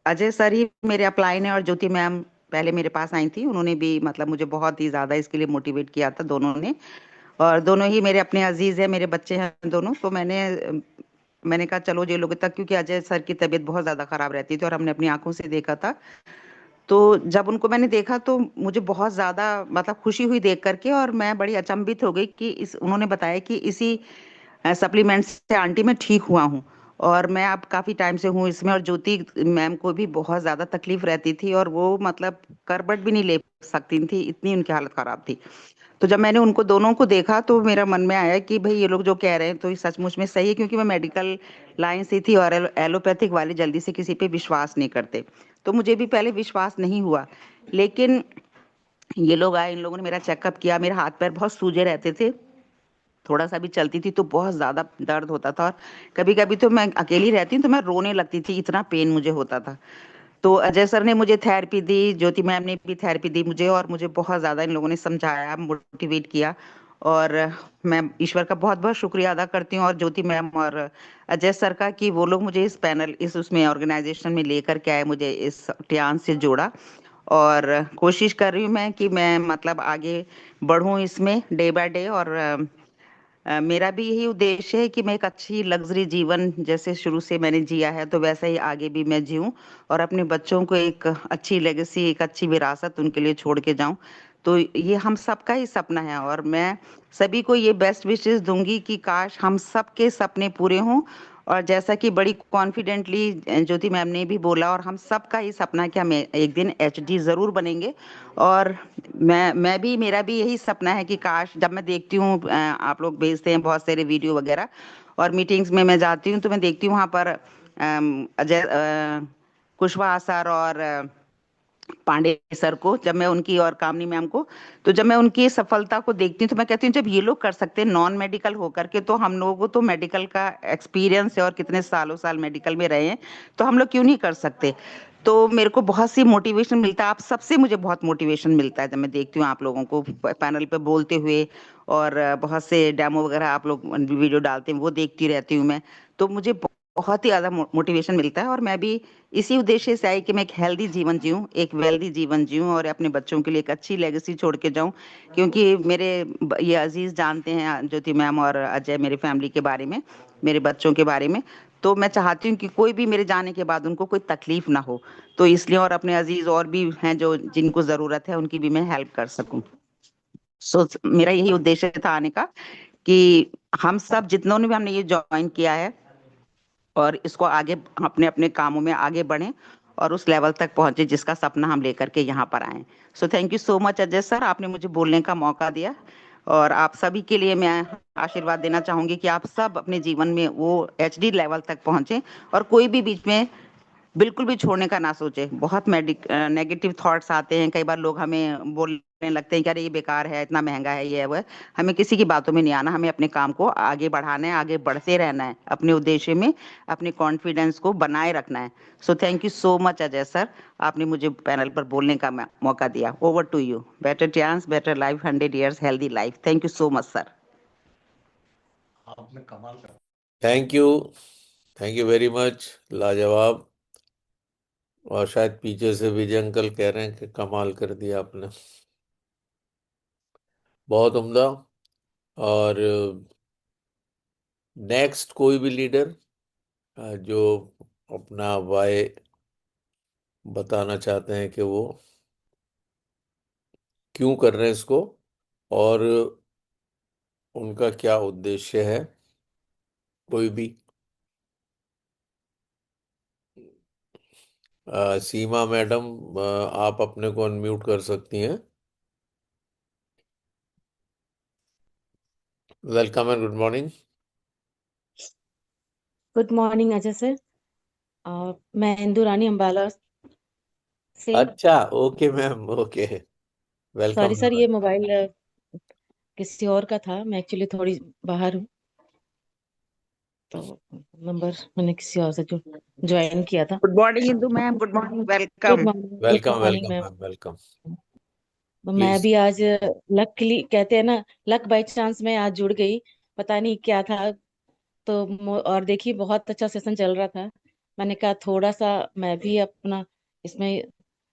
अजय सर ही मेरे अपलाइन है और ज्योति मैम पहले मेरे पास आई थी, उन्होंने भी मतलब मुझे बहुत ही ज्यादा इसके लिए मोटिवेट किया था दोनों ने। और दोनों ही मेरे अपने अजीज है, मेरे बच्चे हैं दोनों। तो मैंने कहा चलो ये लोग तक, क्योंकि अजय सर की तबीयत बहुत ज्यादा खराब रहती थी और हमने अपनी आंखों से देखा था। तो जब उनको मैंने देखा तो मुझे बहुत ज़्यादा मतलब खुशी हुई देख करके, और मैं बड़ी अचंभित हो गई कि इस उन्होंने बताया कि इसी सप्लीमेंट से आंटी मैं ठीक हुआ हूँ। और मैं अब काफ़ी टाइम से हूँ इसमें। और ज्योति मैम को भी बहुत ज़्यादा तकलीफ रहती थी और वो मतलब करबट भी नहीं ले सकती थी, इतनी उनकी हालत ख़राब थी। तो जब मैंने उनको दोनों को देखा तो मेरा मन में आया कि भाई ये लोग जो कह रहे हैं तो ये सचमुच में सही है, क्योंकि मैं मेडिकल लाइन से थी और एलोपैथिक वाले जल्दी से किसी पे विश्वास नहीं करते। तो मुझे भी पहले विश्वास नहीं हुआ, लेकिन ये लोग आए, इन लोगों ने मेरा चेकअप किया। मेरे हाथ पैर बहुत सूजे रहते थे, थोड़ा सा भी चलती थी तो बहुत ज्यादा दर्द होता था, और कभी कभी तो मैं अकेली रहती हूँ तो मैं रोने लगती थी, इतना पेन मुझे होता था। तो अजय सर ने मुझे थेरेपी दी, ज्योति मैम ने भी थेरेपी दी मुझे, और मुझे बहुत ज्यादा इन लोगों ने समझाया, मोटिवेट किया। और मैं ईश्वर का बहुत बहुत शुक्रिया अदा करती हूँ, और ज्योति मैम और अजय सर का, कि वो लोग मुझे इस पैनल इस उसमें ऑर्गेनाइजेशन में लेकर के आए, मुझे इस टियान से जोड़ा। और कोशिश कर रही हूँ मैं कि मैं मतलब आगे बढ़ूँ इसमें डे बाय डे। और मेरा भी यही उद्देश्य है कि मैं एक अच्छी लग्जरी जीवन जैसे शुरू से मैंने जिया है तो वैसा ही आगे भी मैं जीऊं, और अपने बच्चों को एक अच्छी लेगेसी, एक अच्छी विरासत उनके लिए छोड़ के जाऊं। तो ये हम सबका ही सपना है, और मैं सभी को ये बेस्ट विशेस दूंगी कि काश हम सबके सपने पूरे हों। और जैसा कि बड़ी कॉन्फिडेंटली ज्योति मैम ने भी बोला, और हम सबका ही सपना है कि हम एक दिन एचडी जरूर बनेंगे। और मैं भी, मेरा भी यही सपना है कि काश, जब मैं देखती हूँ आप लोग भेजते हैं बहुत सारे वीडियो वगैरह, और मीटिंग्स में मैं जाती हूँ तो मैं देखती हूँ वहाँ पर अजय कुशवाहा सर और पांडे सर को, जब मैं उनकी, और कामनी मैम को, तो जब मैं उनकी सफलता को देखती हूँ तो मैं कहती हूँ जब ये लोग कर सकते हैं नॉन मेडिकल होकर के, तो हम लोगों को तो मेडिकल का एक्सपीरियंस है और कितने सालों साल मेडिकल में रहे हैं, तो हम लोग क्यों नहीं कर सकते। तो मेरे को बहुत सी मोटिवेशन मिलता है, आप सबसे मुझे बहुत मोटिवेशन मिलता है जब मैं देखती हूँ आप लोगों को पैनल पे बोलते हुए, और बहुत से डेमो वगैरह आप लोग वीडियो डालते हैं वो देखती रहती हूँ मैं। तो मुझे बहुत ही ज्यादा मोटिवेशन मिलता है, और मैं भी इसी उद्देश्य से आई कि मैं एक हेल्दी जीवन जीऊं, एक वेल्दी जीवन जीऊं, और अपने बच्चों के लिए एक अच्छी लेगेसी छोड़ के जाऊं। क्योंकि मेरे ये अजीज जानते हैं ज्योति मैम और अजय मेरे फैमिली के बारे में, मेरे बच्चों के बारे में। तो मैं चाहती हूँ कि कोई भी मेरे जाने के बाद उनको कोई तकलीफ ना हो। तो इसलिए, और अपने अजीज और भी हैं जो जिनको जरूरत है उनकी भी मैं हेल्प कर सकूं। सो मेरा यही उद्देश्य था आने का, कि हम सब जितनों ने भी हमने ये ज्वाइन किया है और इसको आगे अपने अपने कामों में आगे बढ़ें और उस लेवल तक पहुंचे जिसका सपना हम लेकर के यहाँ पर आए। सो thank you so much Ajay sir, आपने मुझे बोलने का मौका दिया। और आप सभी के लिए मैं आशीर्वाद देना चाहूंगी कि आप सब अपने जीवन में वो एचडी लेवल तक पहुंचे, और कोई भी बीच में बिल्कुल भी छोड़ने का ना सोचे। बहुत नेगेटिव थॉट्स आते हैं, कई बार लोग हमें बोलने लगते हैं कि अरे ये बेकार है, इतना महंगा है, ये है वो है। हमें किसी की बातों में नहीं आना, हमें अपने काम को आगे बढ़ाना है, आगे बढ़ते रहना है, अपने उद्देश्य में अपने कॉन्फिडेंस को बनाए रखना है। So thank you so much Ajay sir, आपने मुझे पैनल पर बोलने का मौका दिया। Over to you. Better chance, better life, 100 years healthy life. Thank you so much sir. Thank you, thank you very much, लाजवाब। और शायद पीछे से विजय अंकल कह रहे हैं कि कमाल कर दिया आपने, बहुत उम्दा। और नेक्स्ट कोई भी लीडर जो अपना वाय बताना चाहते हैं कि वो क्यों कर रहे हैं इसको, और उनका क्या उद्देश्य है, कोई भी। सीमा मैडम, आप अपने को अनम्यूट कर सकती हैं। Welcome and good morning. Good morning Ajay sir. मैं इंदु रानी अम्बाला से। अच्छा, okay ma'am, okay, welcome sorry sir, ma'am. ये मोबाइल किसी और का था, मैं एक्चुअली थोड़ी बाहर हूँ, तो नंबर मैंने किसी और से जो ज्वाइन किया था। Good morning Indu ma'am, good morning, good welcome. Morning, good welcome morning welcome ma'am. Ma'am, welcome. तो मैं प्लीज। भी आज लकली कहते हैं ना, लक बाय चांस मैं आज जुड़ गई, पता नहीं क्या था। तो और देखिए बहुत अच्छा सेशन चल रहा था। मैंने कहा थोड़ा सा मैं भी अपना इसमें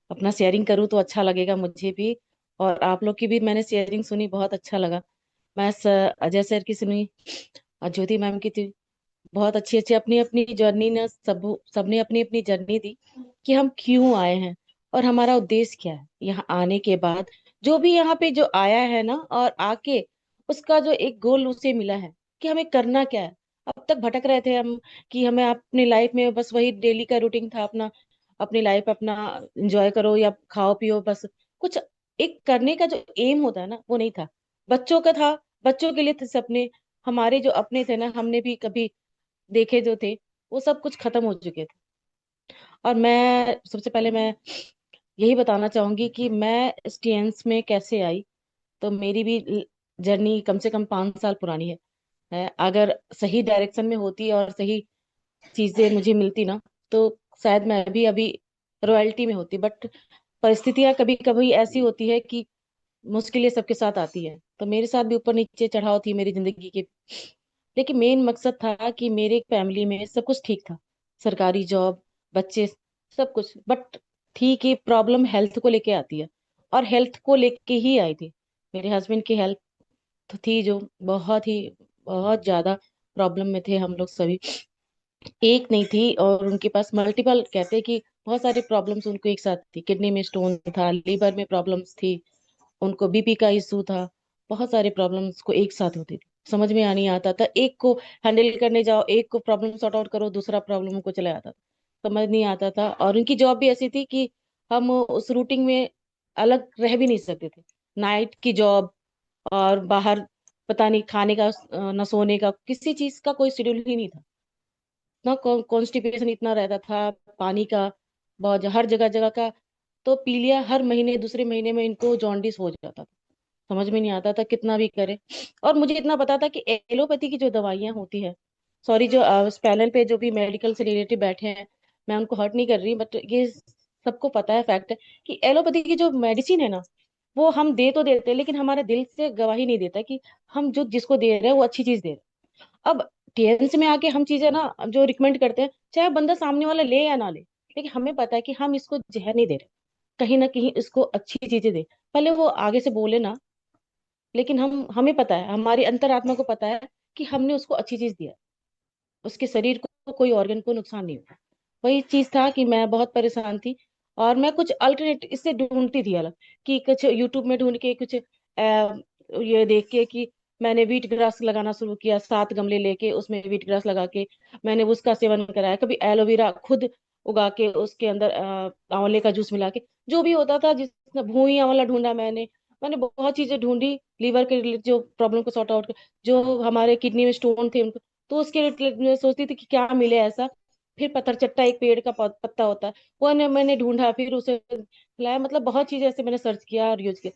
अपना शेयरिंग करूँ तो अच्छा लगेगा मुझे भी। और आप लोग की भी मैंने शेयरिंग सुनी, बहुत अच्छा लगा। मैं अजय सर की सुनी और ज्योति मैम की थी। बहुत अच्छी अच्छी अपनी अपनी जर्नी ने सबने अपनी अपनी जर्नी दी कि हम क्यों आए हैं और हमारा उद्देश्य क्या है यहाँ आने के बाद। जो भी यहाँ पे जो आया है ना और आके उसका जो एक गोल उसे मिला है कि हमें करना क्या है। अब तक भटक रहे थे हम कि हमें अपनी लाइफ में बस वही डेली का रूटीन था अपना, अपनी लाइफ अपना एंजॉय करो या खाओ पियो बस। कुछ एक करने का जो एम होता है ना वो नहीं था। बच्चों का था, बच्चों के लिए थे सपने। हमारे जो अपने थे ना, हमने भी कभी देखे जो थे, वो सब कुछ खत्म हो चुके थे। और मैं सबसे पहले मैं यही बताना चाहूंगी कि मैं स्टीएंस में कैसे आई। तो मेरी भी जर्नी कम से कम 5 साल पुरानी है। अगर सही डायरेक्शन में होती और सही चीजें मुझे मिलती ना, तो शायद मैं भी अभी रॉयल्टी में होती। बट परिस्थितियां कभी कभी ऐसी होती है कि मुश्किलें सबके साथ आती है, तो मेरे साथ भी ऊपर नीचे चढ़ाव थी मेरी जिंदगी के। लेकिन मेन मकसद था कि मेरे फैमिली में सब कुछ ठीक था, सरकारी जॉब, बच्चे, सब कुछ। बट ठीक है, प्रॉब्लम हेल्थ को लेके आती है और हेल्थ को लेके ही आई थी। मेरे हस्बैंड की हेल्थ तो थी जो बहुत ही बहुत ज्यादा प्रॉब्लम में थे हम लोग सभी। एक नहीं थी, और उनके पास मल्टीपल, कहते हैं कि बहुत सारी प्रॉब्लम्स उनको एक साथ थी। किडनी में स्टोन था, लीवर में प्रॉब्लम्स थी, उनको बीपी का इशू था। बहुत सारे प्रॉब्लम्स को एक साथ होती थी, समझ में नहीं आता था। एक को हैंडल करने जाओ, एक को प्रॉब्लम सॉर्ट आउट करो, दूसरा प्रॉब्लम को चला आता था, समझ नहीं आता था। और उनकी जॉब भी ऐसी थी कि हम उस रूटीन में अलग रह भी नहीं सकते थे। नाइट की जॉब, और बाहर पता नहीं खाने का न सोने का, किसी चीज का कोई शेड्यूल ही नहीं था ना। कॉन्स्टिपेशन इतना रहता था, पानी का बहुत, हर जगह जगह का। तो पीलिया हर महीने दूसरे महीने में इनको जॉन्डिस हो जाता था। समझ में नहीं आता था कितना भी करे। और मुझे इतना पता था कि एलोपैथी की जो दवाइयां होती है, सॉरी जो इस पैनल पे जो भी मेडिकल से रिलेटेड बैठे हैं, मैं उनको हर्ट नहीं कर रही, बट ये सबको पता है, फैक्ट है कि एलोपैथी की जो मेडिसिन है ना, वो हम दे तो देते हैं लेकिन हमारे दिल से गवाही नहीं देता कि हम जो जिसको दे रहे हैं वो अच्छी चीज दे रहे हैं। अब टीएनसी में आके हम चीजें ना जो रिकमेंड करते हैं, चाहे बंदा सामने वाला ले या ना ले, लेकिन हमें पता है कि हम इसको जहर नहीं दे रहे, कहीं ना कहीं इसको अच्छी चीजें दे। भले वो आगे से बोले ना, लेकिन हमें पता है, हमारी अंतरात्मा को पता है कि हमने उसको अच्छी चीज दिया है, उसके शरीर को कोई ऑर्गन को नुकसान नहीं हुआ। वही चीज था कि मैं बहुत परेशान थी और मैं कुछ अल्टरनेट इससे ढूंढती थी अलग, कि कुछ यूट्यूब में ढूंढ के कुछ ये देख के कि मैंने वीट ग्रास लगाना शुरू किया, 7 गमले लेके उसमें वीट ग्रास लगा के मैंने उसका सेवन कराया। कभी एलोवेरा खुद उगा के उसके अंदर आंवले का जूस मिला के, जो भी होता था, जिस भूई आंवला ढूंढा मैंने। मैंने बहुत चीजें ढूंढी लीवर के रिलेटेड जो प्रॉब्लम को सॉर्ट आउट, जो हमारे किडनी में स्टोन थे उनको, तो उसके रिलेटेड मैं सोचती थी कि क्या मिले ऐसा। फिर पत्थरचट्टा एक पेड़ का पत्ता होता है, वो मैंने ढूंढा, फिर उसे लाया। मतलब बहुत चीजें ऐसे मैंने सर्च किया और यूज किया,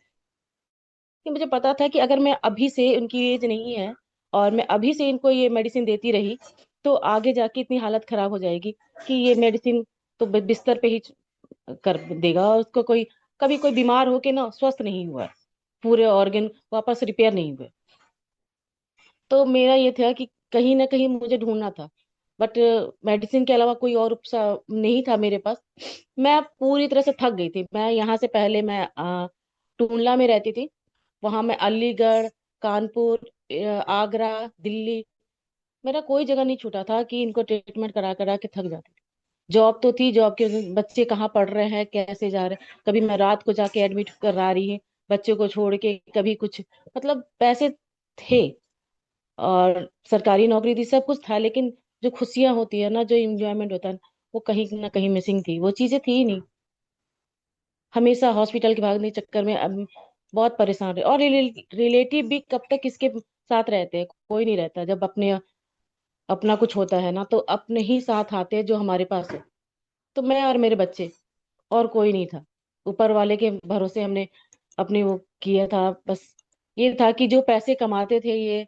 कि मुझे पता था कि अगर मैं अभी से, उनकी एज नहीं है, और मैं अभी से इनको ये मेडिसिन देती रही तो आगे जाके इतनी हालत खराब हो जाएगी कि ये मेडिसिन तो बिस्तर पे ही कर देगा, और उसको कोई कभी कोई बीमार होके ना स्वस्थ नहीं हुआ है, पूरे ऑर्गन वापस रिपेयर नहीं हुए। तो मेरा ये था कि कहीं ना कहीं मुझे ढूंढना था, बट मेडिसिन के अलावा कोई और उपचार नहीं था मेरे पास। मैं पूरी तरह से थक गई थी। मैं यहाँ से पहले मैं टूंडला में रहती थी, वहां मैं अलीगढ़, कानपुर, आगरा, दिल्ली, मेरा कोई जगह नहीं छूटा था कि इनको ट्रीटमेंट करा करा के थक जाती थी। जॉब तो थी, जॉब के बच्चे कहाँ पढ़ रहे हैं, कैसे जा रहे हैं, कभी मैं रात को जाके एडमिट करा रही है बच्चों को छोड़ के, कभी कुछ, मतलब पैसे थे और सरकारी नौकरी थी, सब कुछ था, लेकिन जो खुशियां होती है ना, जो इंजॉयमेंट होता है ना, वो कहीं ना कहीं मिसिंग थी, वो चीजें थी ही नहीं। हमेशा हॉस्पिटल के भागने के चक्कर में अब बहुत परेशान रहे। और रिलेटिव भी कब तक इसके साथ रहते हैं, कोई नहीं रहता। जब अपने अपना कुछ होता है ना, तो अपने ही साथ आते हैं जो हमारे पास है। तो मैं और मेरे बच्चे, और कोई नहीं था। ऊपर वाले के भरोसे हमने अपने वो किया था बस। ये था कि जो पैसे कमाते थे ये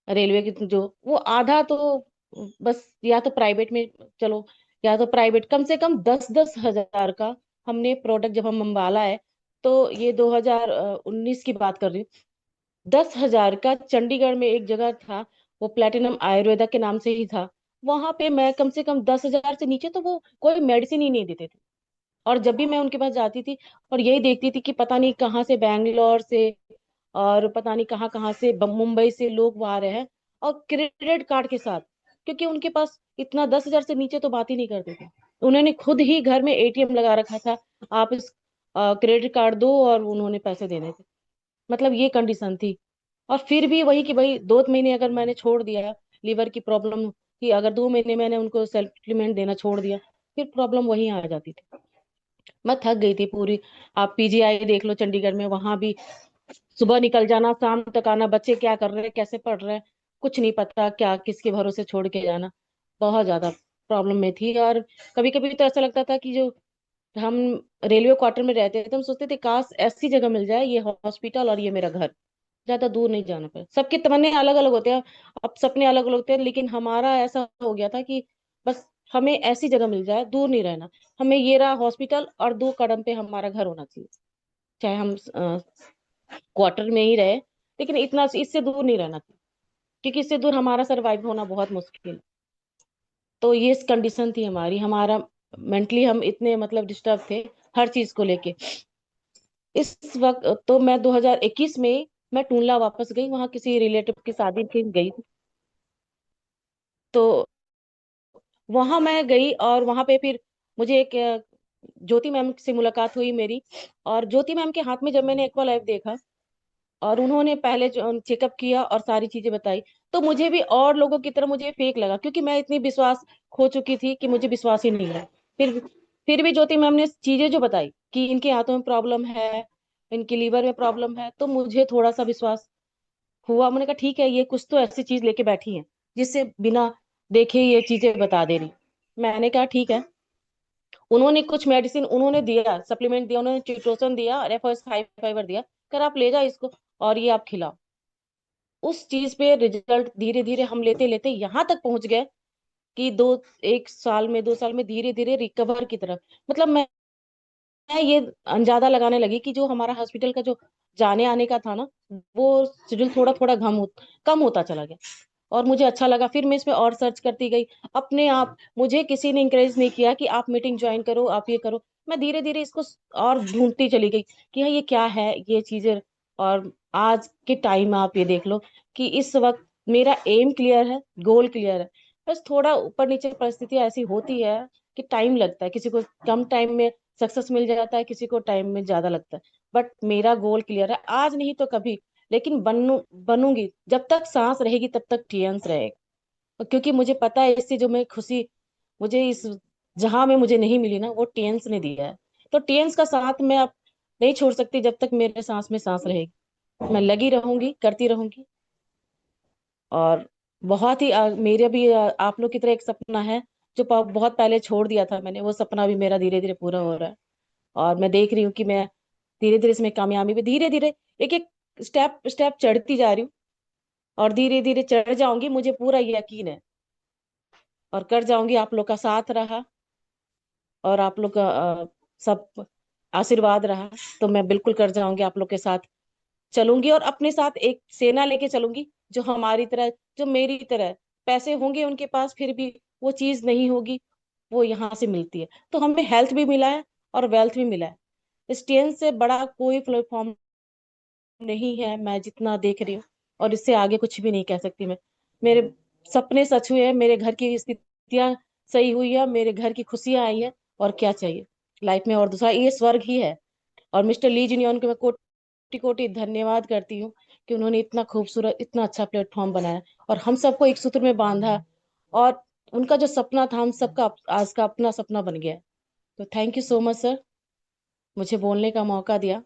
रेलवे की, जो वो आधा तो बस या तो प्राइवेट में, चलो, या तो प्राइवेट, कम से कम 10-10 हजार का हमने प्रोडक्ट, जब हम अम्बाला है, तो ये 2019 की बात कर रही हूँ, 10 हजार का चंडीगढ़ में एक जगह था, वो प्लेटिनम आयुर्वेदा के नाम से ही था। वहां पे मैं कम से कम 10 हजार से नीचे तो वो कोई मेडिसिन ही नहीं देते थे। और जब भी मैं उनके पास जाती थी और यही देखती थी कि पता नहीं कहाँ से, बैंगलोर से और पता नहीं कहाँ कहाँ से, मुंबई से लोग वहां आ रहे हैं, और क्रेडिट कार्ड के साथ, क्योंकि उनके पास इतना 10 हजार से नीचे तो बात ही नहीं करते थे। उन्होंने खुद ही घर में एटीएम लगा रखा था, आप इस क्रेडिट कार्ड दो और उन्होंने पैसे देने थे। मतलब ये कंडीशन थी। और फिर भी वही कि भाई 2 महीने अगर मैंने छोड़ दिया, लीवर की प्रॉब्लम कि अगर 2 महीने मैंने उनको सप्लीमेंट देना छोड़ दिया, फिर प्रॉब्लम वही आ जाती थी। मैं थक गई थी पूरी। आप पीजीआई देख लो चंडीगढ़ में, वहां भी सुबह निकल जाना, शाम तक आना, बच्चे क्या कर रहे हैं, कैसे पढ़ रहे हैं, कुछ नहीं पता, क्या किसके भरोसे छोड़ के जाना। बहुत ज्यादा प्रॉब्लम में थी। और कभी कभी तो ऐसा लगता था कि जो हम रेलवे क्वार्टर में रहते थे, हम सोचते थे काश ऐसी जगह मिल जाए, ये हॉस्पिटल और ये मेरा घर, ज्यादा दूर नहीं जाना पड़े। सबके तमन्ने अलग अलग होते हैं, अब सपने अलग अलग होते हैं, लेकिन हमारा ऐसा हो गया था कि बस हमें ऐसी जगह मिल जाए, दूर नहीं रहना। हमें ये रहा हॉस्पिटल और 2 कदम पे हमारा घर होना चाहिए, चाहे हम क्वार्टर में ही रहे, लेकिन इतना इससे दूर नहीं रहना चाहिए, क्योंकि इससे दूर हमारा सरवाइव होना बहुत मुश्किल है। तो ये कंडीशन थी हमारी, हमारा मेंटली हम इतने मतलब डिस्टर्ब थे हर चीज को लेके। इस वक्त तो मैं 2021 में मैं टूंडला वापस गई, वहां किसी रिलेटिव की शादी थी, गई। तो वहां मैं गई और वहां पे फिर मुझे एक ज्योति मैम से मुलाकात हुई मेरी। और ज्योति मैम के हाथ में जब मैंने एक्वा लाइफ देखा और उन्होंने पहले जो चेकअप किया और सारी चीजें बताई, तो मुझे भी और लोगों की तरह मुझे फेक लगा, क्योंकि मैं इतनी विश्वास खो चुकी थी कि मुझे विश्वास ही नहीं है। फिर फिर भी ज्योति मैम ने चीजें जो बताई कि इनके हाथों में प्रॉब्लम है, इनके लीवर में प्रॉब्लम है, तो मुझे थोड़ा सा विश्वास हुआ। मैंने कहा ठीक है, ये कुछ तो ऐसी चीज लेके बैठी है जिससे बिना देखे ये चीजें बता दे रही। मैंने कहा ठीक है। उन्होंने कुछ मेडिसिन उन्होंने दिया, सप्लीमेंट दिया, उन्होंने चिटोसन दिया और एफओएस हाई फाइबर दिया, कर आप ले जाओ इसको और ये आप खिलाओ। उस चीज पे रिजल्ट धीरे धीरे हम लेते लेते यहाँ तक पहुंच गए कि 1 साल में, 2 साल में धीरे धीरे रिकवर की तरफ। मतलब मैं ये अंदाजा लगाने लगी कि जो हमारा हॉस्पिटल का जो जाने आने का था ना, वो शेड्यूल थोड़ा थोड़ा कम होता चला गया। और मुझे अच्छा लगा, फिर मैं इसमें और सर्च करती गई अपने आप। मुझे किसी ने इंकरेज नहीं किया कि आप मीटिंग ज्वाइन करो, आप ये करो। मैं धीरे धीरे इसको और ढूंढती चली गई कि हाँ ये क्या है ये चीजें। और आज के टाइम में आप ये देख लो कि इस वक्त मेरा एम क्लियर है, गोल क्लियर है। बस थोड़ा ऊपर नीचे परिस्थितियां ऐसी होती है कि टाइम लगता है, किसी को कम टाइम में सक्सेस मिल जाता है, किसी को टाइम में ज्यादा लगता है। बट मेरा गोल क्लियर है, आज नहीं तो कभी, लेकिन बनूंगी। जब तक सांस रहेगी तब तक टीएंस रहेगा। और क्योंकि मुझे पता है इससे जो मैं खुशी मुझे इस जहां में मुझे नहीं मिली ना, वो टीएंस ने दिया है। तो टीएंस का साथ मैं अब नहीं छोड़ सकती जब तक मेरे सांस में सांस रहेगी। मैं लगी रहूंगी, करती रहूंगी। और बहुत ही मेरे भी आप लोग की तरह एक सपना है जो बहुत पहले छोड़ दिया था मैंने, वो सपना भी मेरा धीरे धीरे पूरा हो रहा है। और मैं देख रही हूँ कि मैं धीरे धीरे इसमें कामयाबी पे धीरे धीरे एक एक स्टेप स्टेप चढ़ती जा रही हूँ, और धीरे धीरे चढ़ जाऊंगी, मुझे पूरा यकीन है। और कर जाऊंगी, आप लोग का साथ रहा और आप लोग का सब आशीर्वाद रहा, तो मैं बिल्कुल कर जाऊंगी, आप लोग के साथ चलूंगी। और अपने साथ एक सेना लेके चलूंगी, जो हमारी तरह, जो मेरी तरह पैसे होंगे उनके पास, फिर भी वो चीज नहीं होगी, वो यहाँ से मिलती है। तो हमें हेल्थ भी मिला है और वेल्थ भी मिला है। इस टेन से बड़ा कोई प्लेटफॉर्म नहीं है, मैं जितना देख रही हूँ। और इससे आगे कुछ भी नहीं कह सकती मैं। मेरे सपने सच हुए हैं, मेरे घर की स्थितियां सही हुई है, मेरे घर की खुशियां आई है, और क्या चाहिए लाइफ में। और दूसरा, ये स्वर्ग ही है। और मिस्टर ली जिनियन को मैं कोटि कोटि धन्यवाद करती हूँ कि उन्होंने इतना खूबसूरत, इतना अच्छा प्लेटफॉर्म बनाया और हम सबको एक सूत्र में बांधा। और उनका जो सपना था, हम सबका आज का अपना सपना बन गया है। तो thank you so much sir, मुझे बोलने का मौका दिया।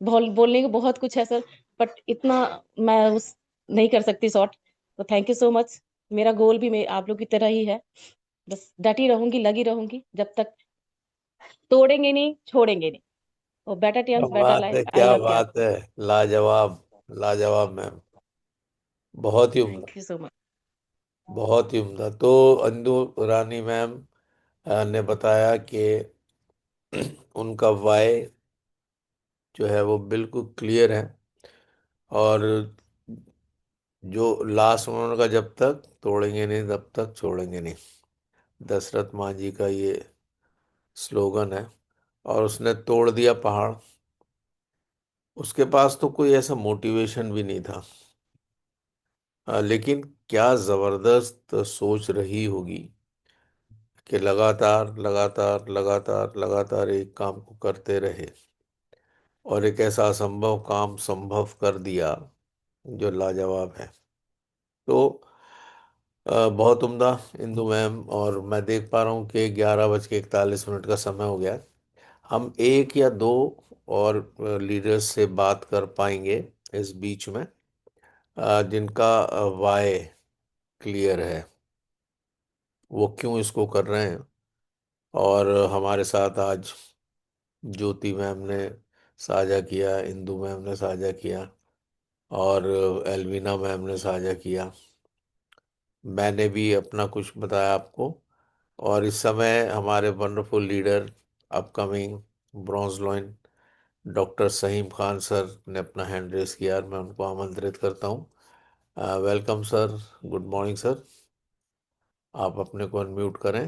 बोलने को बहुत कुछ है सर, बट इतना मैं उस नहीं कर सकती शॉर्ट। तो थैंक यू सो मच। मेरा गोल भी आप लोग की तरह ही है, बस डटी रहूंगी, लगी रहूंगी जब तक, तोड़ेंगे नहीं, छोड़ेंगे नहीं। और बेटर क्या टियंस बेटर बात लाइफ, है, आई क्या लव यू। बात है। लाजवाब, लाजवाब मैम, बहुत ही उम्दा, थैंक यू सो मच। बहुत ही उम्दा। तो अंदु रानी मैम ने बताया कि उनका वाय जो है वो बिल्कुल क्लियर है। और जो लास्ट उन्होंने कहा, जब तक तोड़ेंगे नहीं तब तक छोड़ेंगे नहीं, दशरथ मांझी का ये स्लोगन है। और उसने तोड़ दिया पहाड़। उसके पास तो कोई ऐसा मोटिवेशन भी नहीं था, लेकिन क्या जबरदस्त सोच रही होगी कि लगातार लगातार लगातार लगातार एक काम को करते रहे और एक ऐसा असंभव काम संभव कर दिया जो लाजवाब है। तो बहुत उम्दा इंदु मैम। और मैं देख पा रहा हूँ कि 11:41 का समय हो गया है। हम एक या दो और लीडर्स से बात कर पाएंगे इस बीच में, जिनका वाय क्लियर है, वो क्यों इसको कर रहे हैं। और हमारे साथ आज ज्योति मैम ने साझा किया, इंदु मैम ने साझा किया, और एल्विना मैम ने साझा किया। मैंने भी अपना कुछ बताया आपको। और इस समय हमारे wonderful leader, upcoming bronze lion doctor Saheem Khan sir ने अपना हैंड रेस किया, मैं उनको आमंत्रित करता हूँ। Welcome sir, good morning sir. आप अपने को अनम्यूट करें।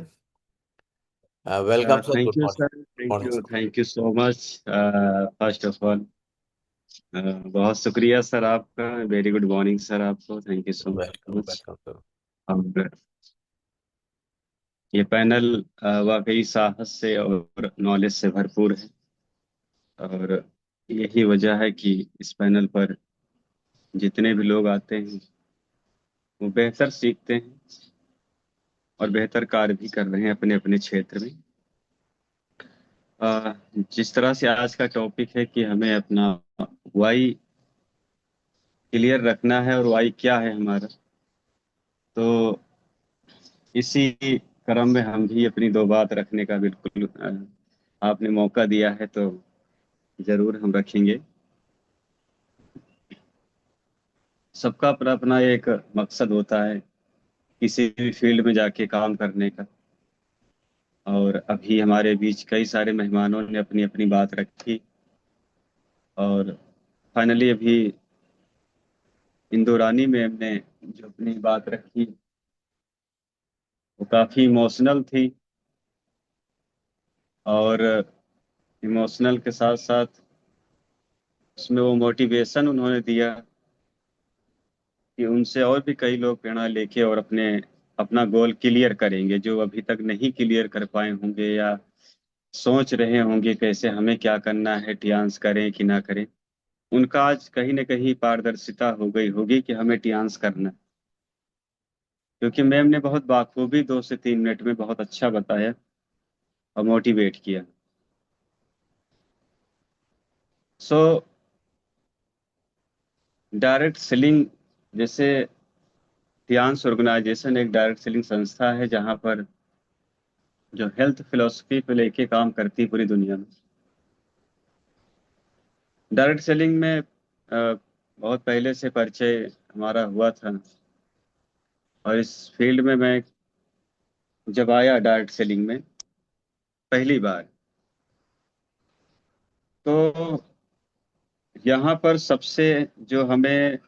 Welcome sir, thank good you morning. Sir, morning thank you so much. First of all बहुत शुक्रिया सर आपका। वेरी गुड मॉर्निंग सर आपको, thank you so welcome, much. Welcome sir. और ये पैनल वाकई साहस से और नॉलेज से भरपूर है। और यही वजह है कि इस पैनल पर जितने भी लोग आते हैं वो बेहतर सीखते हैं और बेहतर कार्य भी कर रहे हैं अपने अपने क्षेत्र में। जिस तरह से आज का टॉपिक है कि हमें अपना वाई क्लियर रखना है और वाई क्या है हमारा, तो इसी क्रम में हम भी अपनी दो बात रखने का बिल्कुल आपने मौका दिया है तो जरूर हम रखेंगे। सबका अपना अपना एक मकसद होता है किसी भी फील्ड में जाके काम करने का। और अभी हमारे बीच कई सारे मेहमानों ने अपनी अपनी बात रखी। और फाइनली अभी इंदु रानी मैम ने जो अपनी बात रखी वो काफी इमोशनल थी। और इमोशनल के साथ साथ उसमें वो मोटिवेशन उन्होंने दिया कि उनसे और भी कई लोग प्रेरणा लेके और अपने अपना गोल क्लियर करेंगे, जो अभी तक नहीं क्लियर कर पाए होंगे या सोच रहे होंगे कैसे हमें क्या करना है, टियांस करें कि ना करें। उनका आज कहीं ना कहीं पारदर्शिता हो गई होगी कि हमें टियांस करना है। क्योंकि मैम ने बहुत बाखूबी 2 से 3 मिनट में बहुत अच्छा बताया और मोटिवेट किया। सो डायरेक्ट सेलिंग, जैसे टियांस ऑर्गेनाइजेशन एक डायरेक्ट सेलिंग संस्था है जहां पर जो हेल्थ फिलॉसफी पे लेके काम करती है पूरी दुनिया में। डायरेक्ट सेलिंग में बहुत पहले से परिचय हमारा हुआ था, और इस फील्ड में मैं जब आया डायरेक्ट सेलिंग में पहली बार, तो यहाँ पर सबसे जो हमें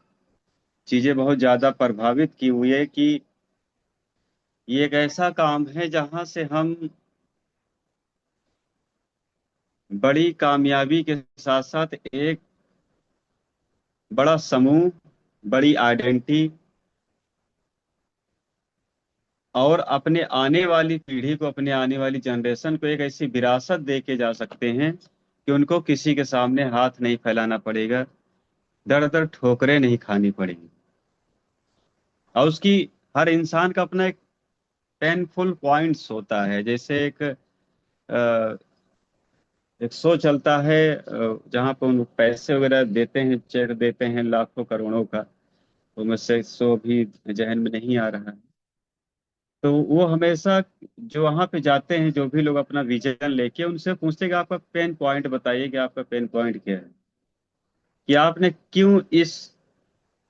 चीजें बहुत ज्यादा प्रभावित की हुई है कि ये एक ऐसा काम है जहां से हम बड़ी कामयाबी के साथ साथ एक बड़ा समूह, बड़ी आइडेंटिटी, और अपने आने वाली पीढ़ी को, अपने आने वाली जनरेशन को एक ऐसी विरासत दे के जा सकते हैं कि उनको किसी के सामने हाथ नहीं फैलाना पड़ेगा, दर दर ठोकरें नहीं खानी पड़ेगी। और उसकी हर इंसान का अपना एक पेनफुल पॉइंट्स होता है। जैसे एक शो चलता है जहाँ पर उन पैसे वगैरह देते हैं, चेक देते हैं लाखों करोड़ों का, तो मुझसे शो भी जहन में नहीं आ रहा है। तो वो हमेशा जो वहां पे जाते हैं, जो भी लोग अपना विजन लेके, उनसे पूछते हैं कि आपका पेन पॉइंट बताइए कि आपका पेन पॉइंट क्या है, कि आपने क्यों इस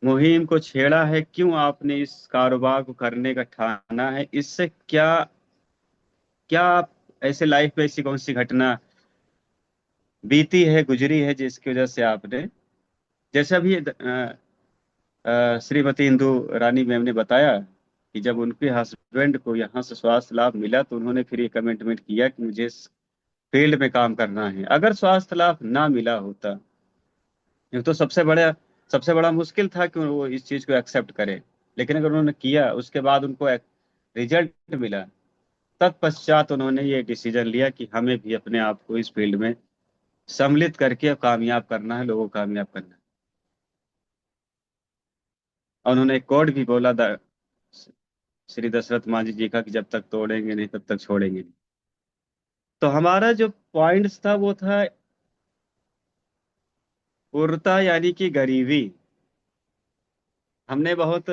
मुहिम को छेड़ा है, क्यों आपने इस कारोबार को करने का ठाना है, इससे क्या क्या आप ऐसे लाइफ में ऐसी कौन सी घटना बीती है, गुजरी है, जिसकी वजह से आपने, जैसे अभी श्रीमती इंदु रानी मैम ने बताया कि जब उनके हस्बैंड को यहाँ से स्वास्थ्य लाभ मिला तो उन्होंने फिर ये कमिटमेंट किया कि मुझे इस फील्ड में काम करना है। अगर स्वास्थ्य लाभ ना मिला होता, ये तो सबसे बड़ा मुश्किल था कि वो इस चीज को एक्सेप्ट करें, लेकिन अगर उन्होंने किया, उसके बाद उनको रिजल्ट मिला, तत्पश्चात उन्होंने ये डिसीजन लिया कि हमें भी अपने आप को इस फील्ड में सम्मिलित करके कामयाब करना है, लोगों को कामयाब करना है। और उन्होंने एक कोड भी बोला श्री दशरथ मांझी जी का, कि जब तक तोड़ेंगे नहीं तब तक छोड़ेंगे नहीं। तो हमारा जो पॉइंट्स था वो था पुरता, यानी कि गरीबी। हमने बहुत,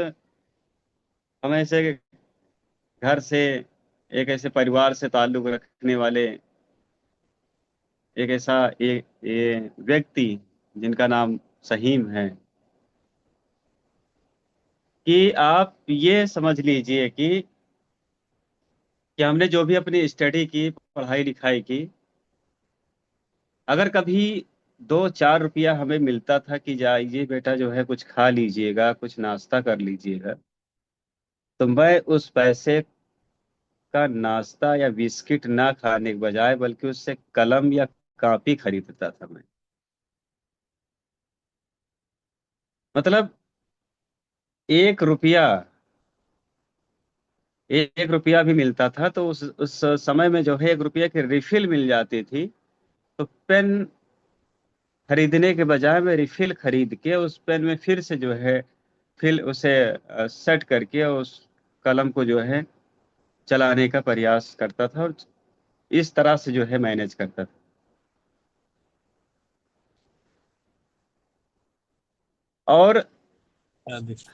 हम ऐसे घर से, एक ऐसे परिवार से ताल्लुक रखने वाले, एक ऐसा ये व्यक्ति जिनका नाम सहीम है, कि आप ये समझ लीजिए कि हमने जो भी अपनी स्टडी की, पढ़ाई लिखाई की, अगर कभी 2-4 रुपया हमें मिलता था कि जाइए बेटा जो है कुछ खा लीजिएगा, कुछ नाश्ता कर लीजिएगा, तो मैं उस पैसे का नाश्ता या बिस्किट ना खाने के बजाय बल्कि उससे कलम या कॉपी खरीदता था मैं। मतलब 1 रुपया, 1 रुपया भी मिलता था तो उस समय में जो है 1 रुपया की रिफिल मिल जाती थी, तो पेन खरीदने के बजाय मैं रिफिल खरीद के उस पेन में फिर से जो है फिर उसे सेट करके उस कलम को जो है चलाने का प्रयास करता था, और इस तरह से जो है मैनेज करता था। और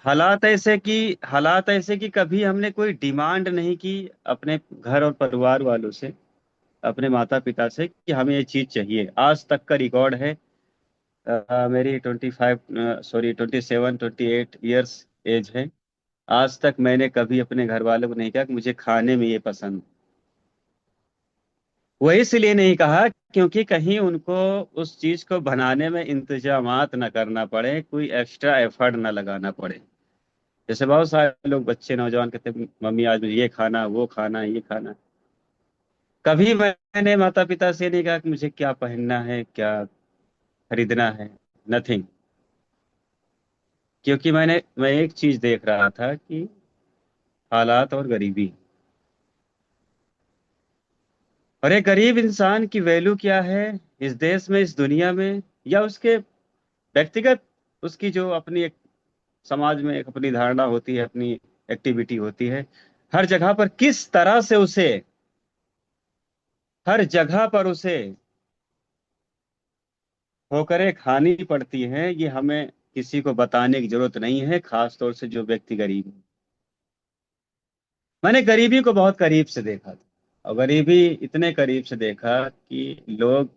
हालात ऐसे कि कभी हमने कोई डिमांड नहीं की अपने घर और परिवार वालों से, अपने माता पिता से, कि हमें ये चीज चाहिए। आज तक का रिकॉर्ड है, मेरी 27-28 एज है। आज तक मैंने कभी अपने घर वालों को नहीं कहा कि मुझे खाने में ये पसंद। वो इसलिए नहीं कहा क्योंकि कहीं उनको उस चीज को बनाने में इंतजामात न करना पड़े, कोई एक्स्ट्रा एफर्ट न लगाना पड़े। जैसे बहुत सारे लोग, बच्चे नौजवान कहते हैं मम्मी आज मुझे ये खाना, वो खाना, ये खाना। कभी मैंने माता पिता से नहीं कहा कि मुझे क्या पहनना है, क्या खरीदना है, नथिंग। क्योंकि मैं एक चीज देख रहा था कि हालात और गरीबी, और एक गरीब इंसान की वैल्यू क्या है इस देश में, इस दुनिया में, या उसके व्यक्तिगत, उसकी जो अपनी एक समाज में एक अपनी धारणा होती है, अपनी एक्टिविटी होती है, हर जगह पर किस तरह से उसे, हर जगह पर उसे ठोकरें खानी पड़ती हैं, ये हमें किसी को बताने की जरूरत नहीं है, खास तौर से जो व्यक्ति गरीब है। मैंने गरीबी को बहुत करीब से देखा था, और गरीबी इतने करीब से देखा कि लोग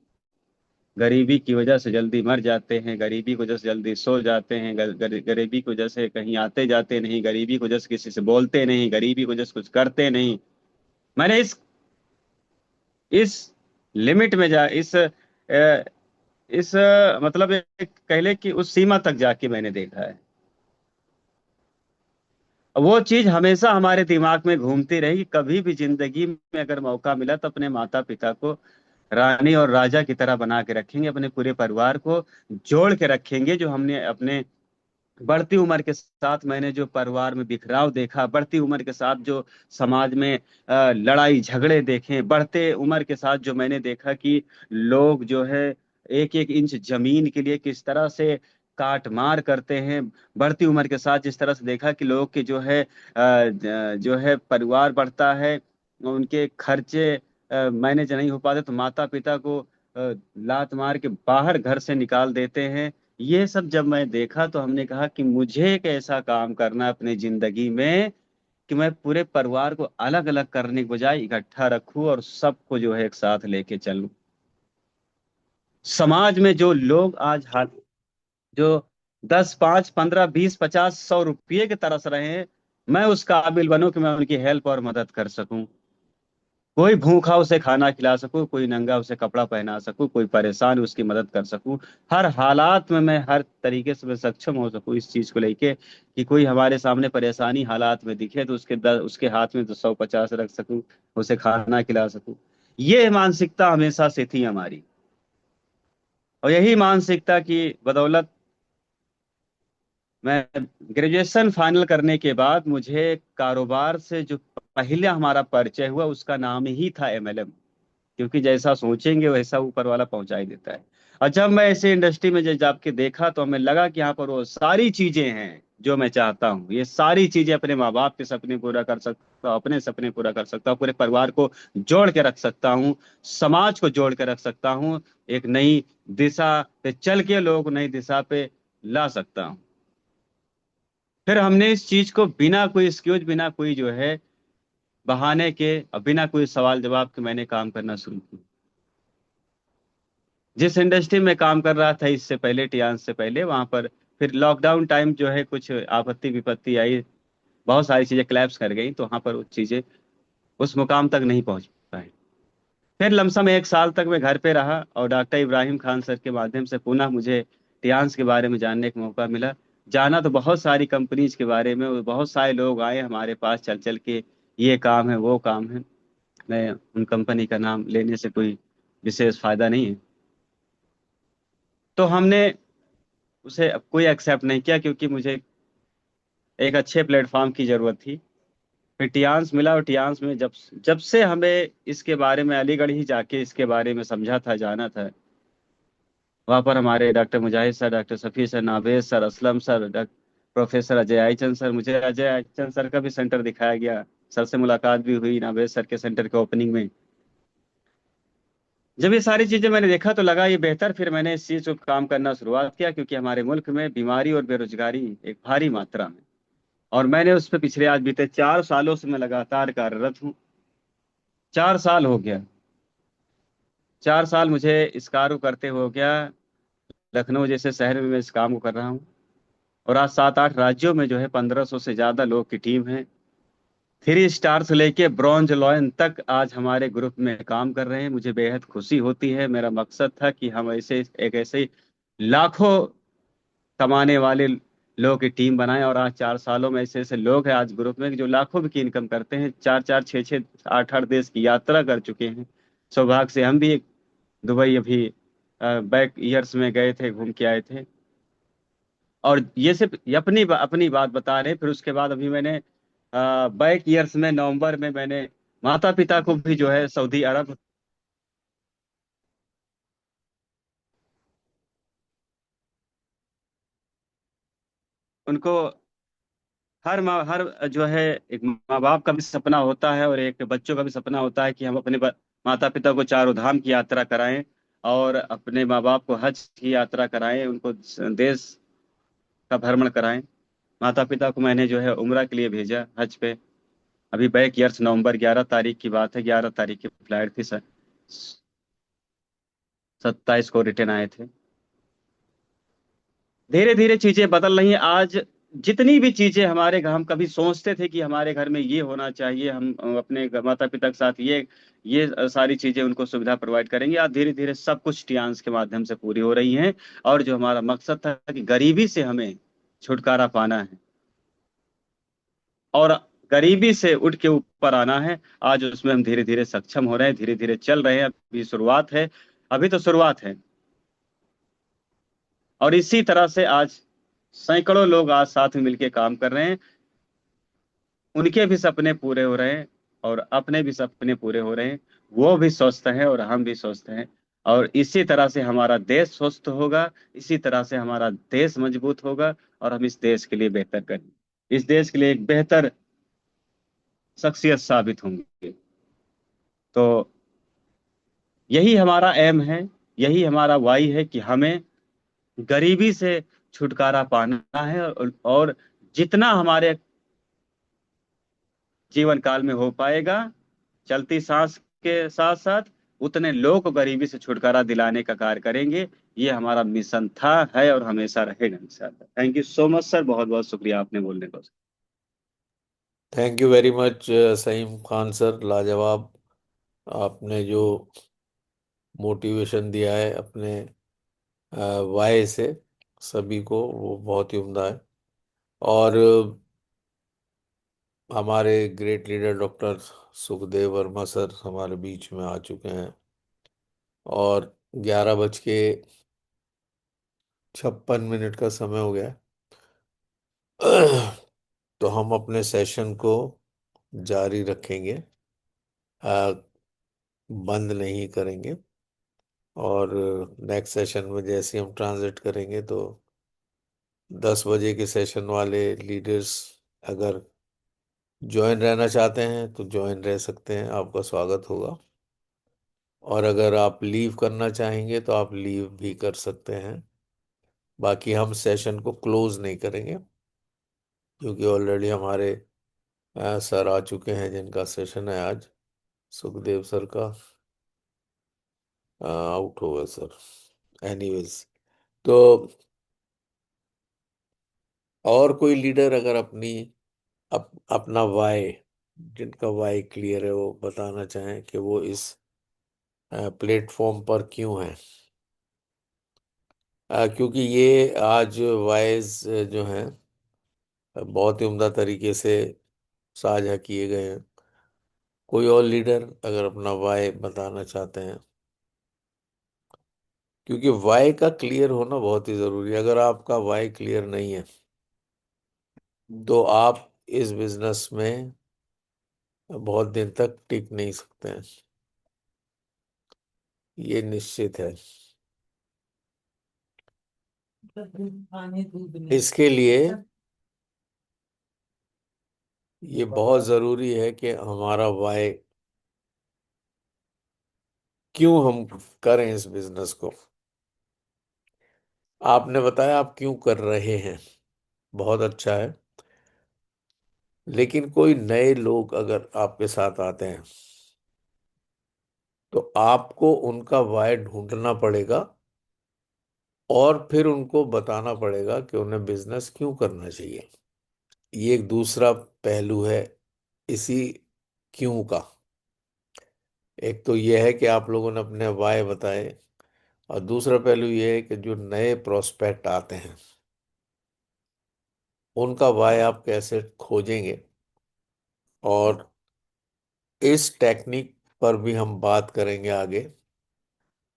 गरीबी की वजह से जल्दी मर जाते हैं, गरीबी की वजह से जल्दी सो जाते हैं, गरीबी की वजह से कहीं आते जाते नहीं, गरीबी की वजह से किसी से बोलते नहीं, गरीबी की वजह से कुछ करते नहीं। मैंने इस लिमिट में जा मतलब एक कह ले कि उस सीमा तक जाके मैंने देखा है। वो चीज हमेशा हमारे दिमाग में घूमती रही कि कभी भी जिंदगी में अगर मौका मिला तो अपने माता पिता को रानी और राजा की तरह बना के रखेंगे, अपने पूरे परिवार को जोड़ के रखेंगे। जो हमने अपने बढ़ती उम्र के साथ मैंने जो परिवार में बिखराव देखा, बढ़ती उम्र के साथ जो समाज में लड़ाई झगड़े देखे, बढ़ते उम्र के साथ जो मैंने देखा कि लोग जो है एक एक इंच जमीन के लिए किस तरह से काट मार करते हैं, बढ़ती उम्र के साथ जिस तरह से देखा कि लोग के जो है जो है परिवार बढ़ता है, उनके खर्चे मैनेज नहीं हो पाते तो माता पिता को लात मार के बाहर घर से निकाल देते हैं। ये सब जब मैं देखा तो हमने कहा कि मुझे एक ऐसा काम करना है अपनी जिंदगी में कि मैं पूरे परिवार को अलग अलग करने के बजाय इकट्ठा रखूं और सबको जो है एक साथ लेके चलूं। समाज में जो लोग आज हाथ जो 10, 5, 15, 20, 50, 100 रुपये के तरस रहे हैं, मैं उस काबिल बनूं कि मैं उनकी हेल्प और मदद कर सकूं। कोई भूखा उसे खाना खिला सकूं, कोई नंगा उसे कपड़ा पहना सकूं, कोई परेशान उसकी मदद कर सकूं। हर हालात में मैं हर तरीके से मैं सक्षम हो सकूं इस चीज को लेके कि कोई हमारे सामने परेशानी हालात में दिखे तो उसके हाथ में तो 100 50 रख सकूं, उसे खाना खिला सकूं। ये मानसिकता हमेशा से थी हमारी, और यही मानसिकता की बदौलत मैं ग्रेजुएशन फाइनल करने के बाद मुझे कारोबार से जो पहले हमारा परिचय हुआ उसका नाम ही था MLM। क्योंकि जैसा सोचेंगे वैसा ऊपर वाला पहुंचा ही देता है। और जब मैं ऐसे इंडस्ट्री में जब जाके देखा तो हमें लगा कि यहाँ पर वो सारी चीजें हैं जो मैं चाहता हूँ। ये सारी चीजें अपने माँ बाप के सपने पूरा कर सकता हूँ, अपने सपने पूरा कर सकता हूँ, पूरे परिवार को जोड़ के रख सकता हूँ, समाज को जोड़ के रख सकता हूँ, एक नई दिशा पे चल के लोगों को नई दिशा पे ला सकता हूँ। फिर हमने इस चीज को बिना कोई एक्सक्यूज, बिना कोई जो है बहाने के और बिना कोई सवाल जवाब के मैंने काम करना शुरू किया। जिस इंडस्ट्री में काम कर रहा था इससे पहले, टियान्स से पहले, वहां पर फिर लॉकडाउन टाइम जो है कुछ आपत्ति विपत्ति आई, बहुत सारी चीजें क्लैप्स कर गई, तो वहां पर वो चीजें उस मुकाम तक नहीं पहुंच पाई। फिर लमसम 1 साल तक मैं घर पे रहा और डॉक्टर इब्राहिम खान सर के माध्यम से पुनः मुझे टियान्स के बारे में जानने का मौका मिला। जाना तो बहुत सारी कंपनीज के बारे में, और बहुत सारे लोग आए हमारे पास चल चल के, ये काम है वो काम है। मैं उन कंपनी का नाम लेने से कोई विशेष फायदा नहीं है। तो हमने उसे अब कोई एक्सेप्ट नहीं किया क्योंकि मुझे एक अच्छे प्लेटफॉर्म की जरूरत थी। फिर टियान्स मिला, और टियान्स में जब जब से हमें इसके बारे में अलीगढ़ ही जाके इसके बारे में समझा था, जाना था, वहाँ पर हमारे doctor Mujahid sir, doctor Safi sir, Naved sir, Aslam sir, professor Ajay Aichand sir, मुझे अजय आईचंद सर का भी सेंटर दिखाया गया, सर से मुलाकात भी हुई नावेद सर के सेंटर के ओपनिंग में। जब ये सारी चीजें मैंने देखा तो लगा ये बेहतर, फिर मैंने इस चीज को काम करना शुरुआत किया क्योंकि हमारे मुल्क में बीमारी और बेरोजगारी एक भारी मात्रा में, और मैंने उस पर पिछले आज बीते 4 सालों से मैं लगातार कार्यरत हूँ। 4 साल हो गया, 4 साल मुझे इस कार्य को करते हो गया। लखनऊ जैसे शहर में मैं इस काम को कर रहा हूँ, और आज 7 8 राज्यों में जो है 1500 से ज्यादा लोग की टीम है। 3 स्टार से लेके ब्रॉन्ज लॉयन तक आज हमारे ग्रुप में काम कर रहे हैं। मुझे बेहद खुशी होती है। मेरा मकसद था कि हम ऐसे लाखों कमाने वाले लोगों की टीम बनाएं, और आज 4 सालों में ऐसे ऐसे लोग हैं आज ग्रुप में जो लाखों की इनकम करते हैं, 4 4 6 6 8 8 देश की यात्रा कर चुके हैं। सौभाग्य से हम भी दुबई अभी बैक ईयर्स में गए थे, घूम के आए थे। और ये सिर्फ ये अपनी बात बता रहे हैं। फिर उसके बाद अभी मैंने बैक ईयर्स में नवंबर में मैंने माता पिता को भी जो है सऊदी अरब, उनको हर जो है एक माँ बाप का भी सपना होता है और एक बच्चों का भी सपना होता है कि हम अपने माता पिता को चारों धाम की यात्रा कराएं, और अपने माँ बाप को हज की यात्रा कराएं, उनको देश का भ्रमण कराएं। माता पिता को मैंने जो है उम्रा के लिए भेजा, हज पे। अभी बैक ईयर्स नवंबर 11 तारीख की बात है, 11 तारीख की फ्लाइट थी सर, 27 को रिटर्न आए थे। धीरे धीरे चीजें बदल रही हैं। आज जितनी भी चीजें हम कभी सोचते थे कि हमारे घर में ये होना चाहिए, हम अपने माता पिता के साथ ये सारी चीजें उनको सुविधा प्रोवाइड करेंगे, आज धीरे धीरे सब कुछ टियान्स के माध्यम से पूरी हो रही हैं। और जो हमारा मकसद था कि गरीबी से हमें छुटकारा पाना है और गरीबी से उठ के ऊपर आना है, आज उसमें हम धीरे धीरे सक्षम हो रहे हैं, धीरे धीरे चल रहे हैं। अभी शुरुआत है, अभी तो शुरुआत है। और इसी तरह से आज सैकड़ों लोग आज साथ में मिलकर काम कर रहे हैं, उनके भी सपने पूरे हो रहे हैं और अपने भी सपने पूरे हो रहे हैं। वो भी स्वस्थ हैं और हम भी स्वस्थ हैं, और इसी तरह से हमारा देश स्वस्थ होगा, इसी तरह से हमारा देश मजबूत होगा, और हम इस देश के लिए बेहतर करेंगे, इस देश के लिए एक बेहतर शख्सियत साबित होंगे। तो यही हमारा एम है, यही हमारा वाई है कि हमें गरीबी से छुटकारा पाना है, और जितना हमारे जीवन काल में हो पाएगा, चलती सांस के साथ साथ उतने लोग को गरीबी से छुटकारा दिलाने का कार्य करेंगे। ये हमारा मिशन था, है और हमेशा रहेगा इंशाल्लाह। Thank you so much sir, बहुत बहुत शुक्रिया आपने बोलने को। Thank you very much Saim Khan sir, लाजवाब। आपने जो मोटिवेशन दिया है अपने वाय से सभी को, वो बहुत ही उम्दा है। और हमारे great leader doctor Sukhdev Verma sir हमारे बीच में आ चुके हैं, और 11:56 का समय हो गया है। तो हम अपने सेशन को जारी रखेंगे, आ, बंद नहीं करेंगे। और नेक्स्ट सेशन में जैसे हम ट्रांजिट करेंगे, तो 10 बजे के सेशन वाले लीडर्स अगर ज्वाइन रहना चाहते हैं तो ज्वाइन रह सकते हैं, आपका स्वागत होगा। और अगर आप लीव करना चाहेंगे तो आप लीव भी कर सकते हैं। बाकी हम सेशन को क्लोज नहीं करेंगे, क्योंकि ऑलरेडी हमारे सर आ चुके हैं जिनका सेशन है आज। सुखदेव सर का आउट होगा सर। एनीवेज, तो और कोई लीडर अगर अपना वाई, जिनका वाई क्लियर है, वो बताना चाहें कि वो इस प्लेटफॉर्म पर क्यों है। क्योंकि ये आज वाइज जो हैं बहुत ही उम्दा तरीके से साझा किए गए हैं। कोई और लीडर अगर अपना वाई बताना चाहते हैं, क्योंकि वाई का क्लियर होना बहुत ही जरूरी है। अगर आपका वाई क्लियर नहीं है तो आप इस बिजनेस में बहुत दिन तक टिक नहीं सकते हैं, ये निश्चित है। इसके लिए ये बहुत जरूरी है कि हमारा वाई, क्यों हम करें इस बिजनेस को। आपने बताया आप क्यों कर रहे हैं, बहुत अच्छा है। लेकिन कोई नए लोग अगर आपके साथ आते हैं तो आपको उनका वाई ढूंढना पड़ेगा, और फिर उनको बताना पड़ेगा कि उन्हें बिजनेस क्यों करना चाहिए। ये एक दूसरा पहलू है इसी क्यों का। एक तो ये है कि आप लोगों ने अपने वाई बताए, और दूसरा पहलू ये है कि जो नए प्रोस्पेक्ट आते हैं उनका वाई आप कैसे खोजेंगे। और इस टेक्निक पर भी हम बात करेंगे आगे।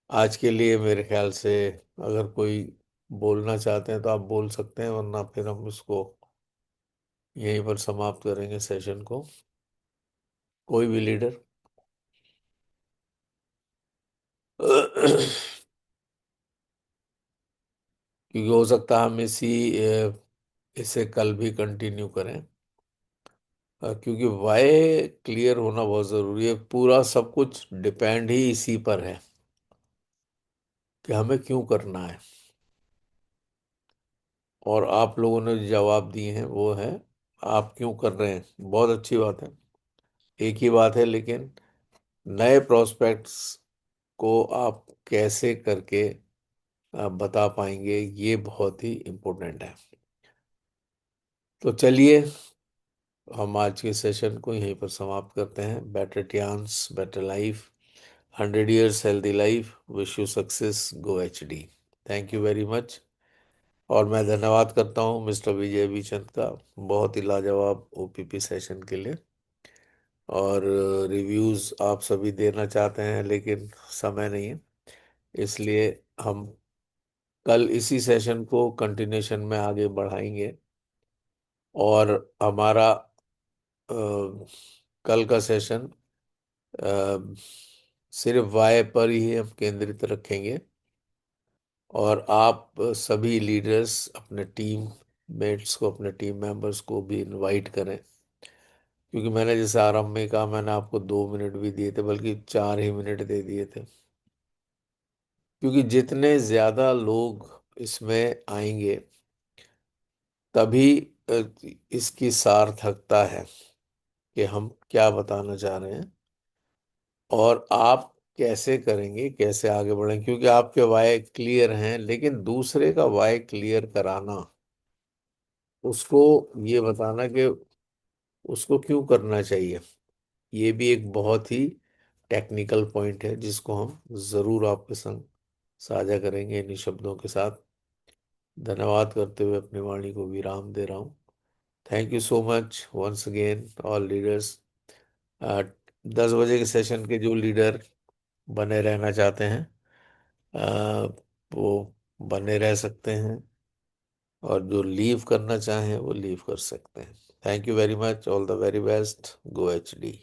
आज के लिए मेरे ख्याल से अगर कोई बोलना चाहते हैं तो आप बोल सकते हैं, वरना फिर हम इसको यहीं पर समाप्त करेंगे सेशन को। कोई भी लीडर। क्योंकि हो सकता है हम इसे कल भी कंटिन्यू करें। क्योंकि वाई क्लियर होना बहुत जरूरी है। पूरा सब कुछ डिपेंड ही इसी पर है कि हमें क्यों करना है। और आप लोगों ने जो जवाब दिए हैं वो है आप क्यों कर रहे हैं, बहुत अच्छी बात है। एक ही बात है, लेकिन नए प्रोस्पेक्ट्स को आप कैसे करके बता पाएंगे, ये बहुत ही इम्पोर्टेंट है। तो चलिए, हम आज के सेशन को यहीं पर समाप्त करते हैं। Better chance, better life, 100 years healthy life, wish you success, go HD। Thank you very much. और मैं धन्यवाद करता हूँ मिस्टर विजय बीचंद का, बहुत ही लाजवाब OPP सेशन के लिए। और रिव्यूज़ आप सभी देना चाहते हैं, लेकिन समय नहीं है, इसलिए हम कल इसी सेशन को कंटिन्यूशन में आगे बढ़ाएंगे। और हमारा अ, कल का सेशन सिर्फ वाई पर ही हम केंद्रित रखेंगे। और आप सभी लीडर्स अपने टीम मेट्स को, अपने टीम मेंबर्स को भी इनवाइट करें, क्योंकि मैंने जैसे आरंभ में कहा, मैंने आपको 2 मिनट भी दिए थे, बल्कि 4 ही मिनट दे दिए थे, क्योंकि जितने ज्यादा लोग इसमें आएंगे तभी अ, इसकी सार्थकता है कि हम क्या बताना चाह रहे हैं और आप कैसे करेंगे, कैसे आगे बढ़ेंगे। क्योंकि आपके वाई क्लियर हैं, लेकिन दूसरे का वाई क्लियर कराना, उसको ये बताना कि उसको क्यों करना चाहिए, ये भी एक बहुत ही टेक्निकल पॉइंट है, जिसको हम जरूर आपके संग साझा करेंगे। इन्हीं शब्दों के साथ धन्यवाद करते हुए अपनी वाणी को विराम दे रहा हूँ। Thank you so much once again all leaders. 10 बजे के सेशन के जो लीडर बने रहना चाहते हैं, वो बने रह सकते हैं, और जो लीव करना चाहें वो लीव कर सकते हैं। Thank you very much, all the very best, go HD।